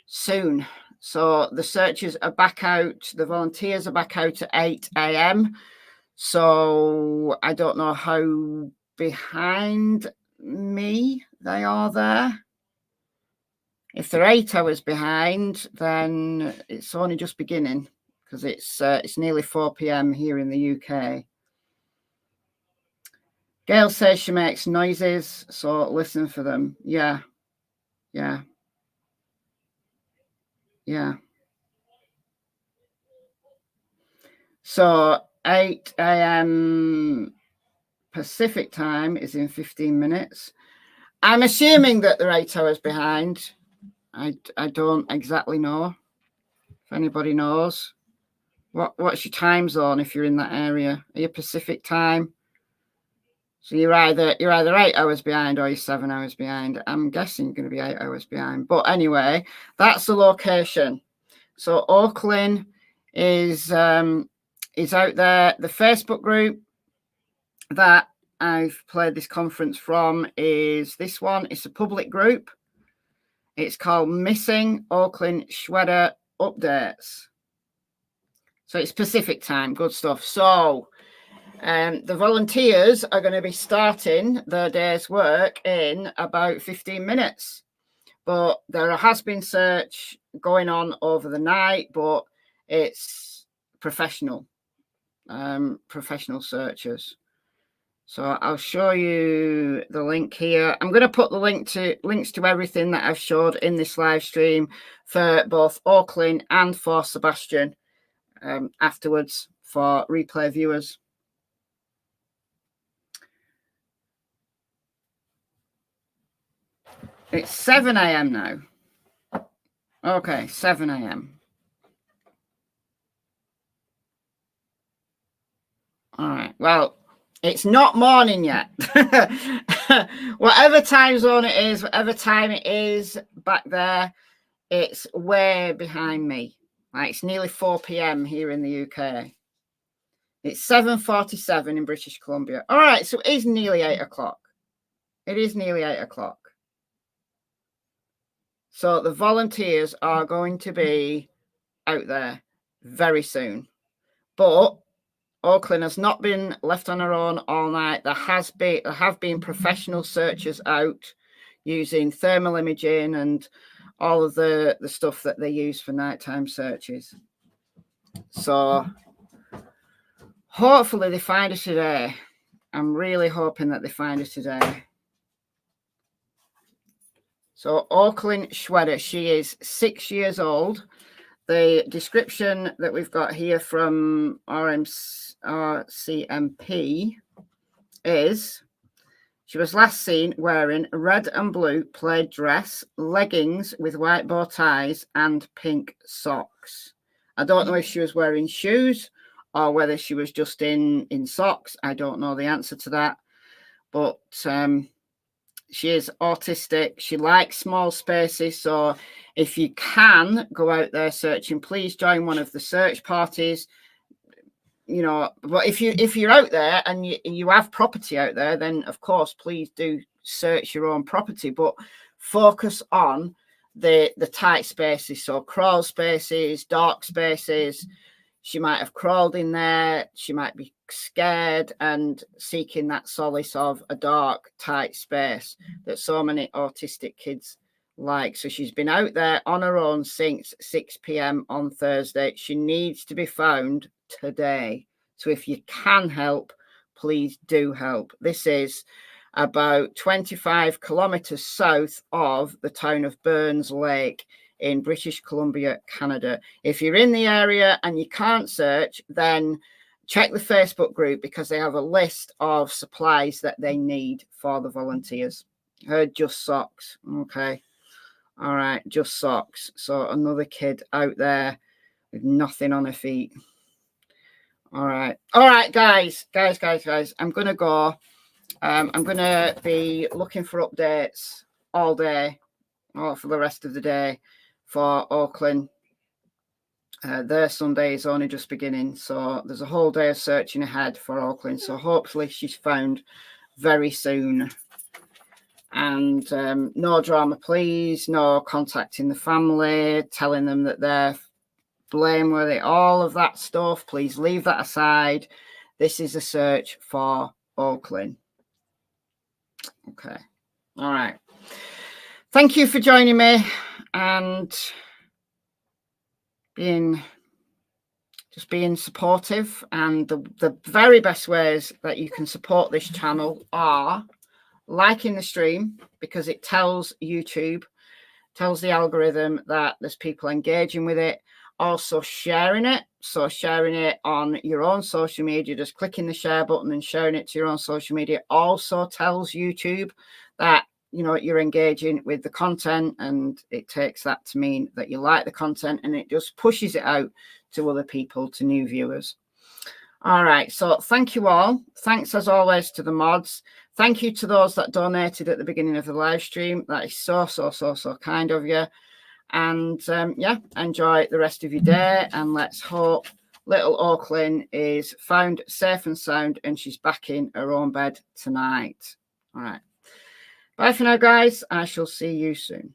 soon. So the searchers are back out, the volunteers are back out at 8 a.m. So I don't know how behind me they are there. If they're 8 hours behind, then it's only just beginning, because it's nearly 4 p.m. here in the UK. Gail says she makes noises, so listen for them. Yeah. So 8 a.m. Pacific time is in 15 minutes. I'm assuming that they're 8 hours behind. I don't exactly know. If anybody knows, what's your time zone if you're in that area? Are you Pacific time? So you're either 8 hours behind or you're 7 hours behind. I'm guessing you're going to be 8 hours behind. But anyway, that's the location. So Oaklynn is out there. The Facebook group that I've played this conference from is this one. It's a public group. It's called Missing Oaklynn Schweder Updates. So it's Pacific time. Good stuff. So the volunteers are going to be starting their day's work in about 15 minutes. But there has been search going on over the night, but it's professional searchers. So I'll show you the link here. I'm going to put the links to everything that I've showed in this live stream for both Oaklynn and for Sebastian afterwards for replay viewers. It's 7 a.m. now. Okay, 7 a.m. All right. Well, it's not morning yet. Whatever time zone it is, whatever time it is back there, it's way behind me. Like, it's nearly 4 p.m. here in the UK. It's 7:47 in British Columbia. All right, so it is nearly 8 o'clock. It is nearly 8 o'clock. So the volunteers are going to be out there very soon. But Oaklynn has not been left on her own all night. There have been professional searchers out using thermal imaging and all of the stuff that they use for nighttime searches. So hopefully they find her today. I'm really hoping that they find her today. So Oaklynn Schweder, she is 6 years old. The description that we've got here from RCMP is she was last seen wearing a red and blue plaid dress, leggings with white bow ties and pink socks. I don't know if she was wearing shoes or whether she was just in socks. I don't know the answer to that. But she is autistic. She likes small spaces. So if you can go out there searching, please join one of the search parties. You know, but if you're out there and you have property out there, then of course, please do search your own property, but focus on the tight spaces. So crawl spaces, dark spaces. She might have crawled in there. She might be scared and seeking that solace of a dark, tight space that so many autistic kids like. So she's been out there on her own since 6 p.m. on Thursday. She needs to be found today. So if you can help, please do help. This is about 25 kilometers south of the town of Burns Lake in British Columbia, Canada. If you're in the area and you can't search, then check the Facebook group because they have a list of supplies that they need for the volunteers. Just socks. Okay. All right. Just socks. So another kid out there with nothing on her feet. All right. All right, guys. I'm going to go. I'm going to be looking for updates all day or for the rest of the day for Oaklynn. Their Sunday is only just beginning, so there's a whole day of searching ahead for Oaklynn. So hopefully she's found very soon. And no drama, please. No contacting the family, telling them that they're blameworthy, all of that stuff. Please leave that aside. This is a search for Oaklynn. Okay. All right. Thank you for joining me and being supportive. And the very best ways that you can support this channel are liking the stream, because it tells YouTube, tells the algorithm that there's people engaging with it. Also sharing it. So sharing it on your own social media, just clicking the share button and sharing it to your own social media also tells YouTube that you know, you're engaging with the content, and it takes that to mean that you like the content, and it just pushes it out to other people, to new viewers. All right, so thank you all. Thanks as always to the mods. Thank you to those that donated at the beginning of the live stream. That is so kind of you. And yeah, enjoy the rest of your day, and let's hope little Oaklynn is found safe and sound and she's back in her own bed tonight. All right. Bye for now, guys. I shall see you soon.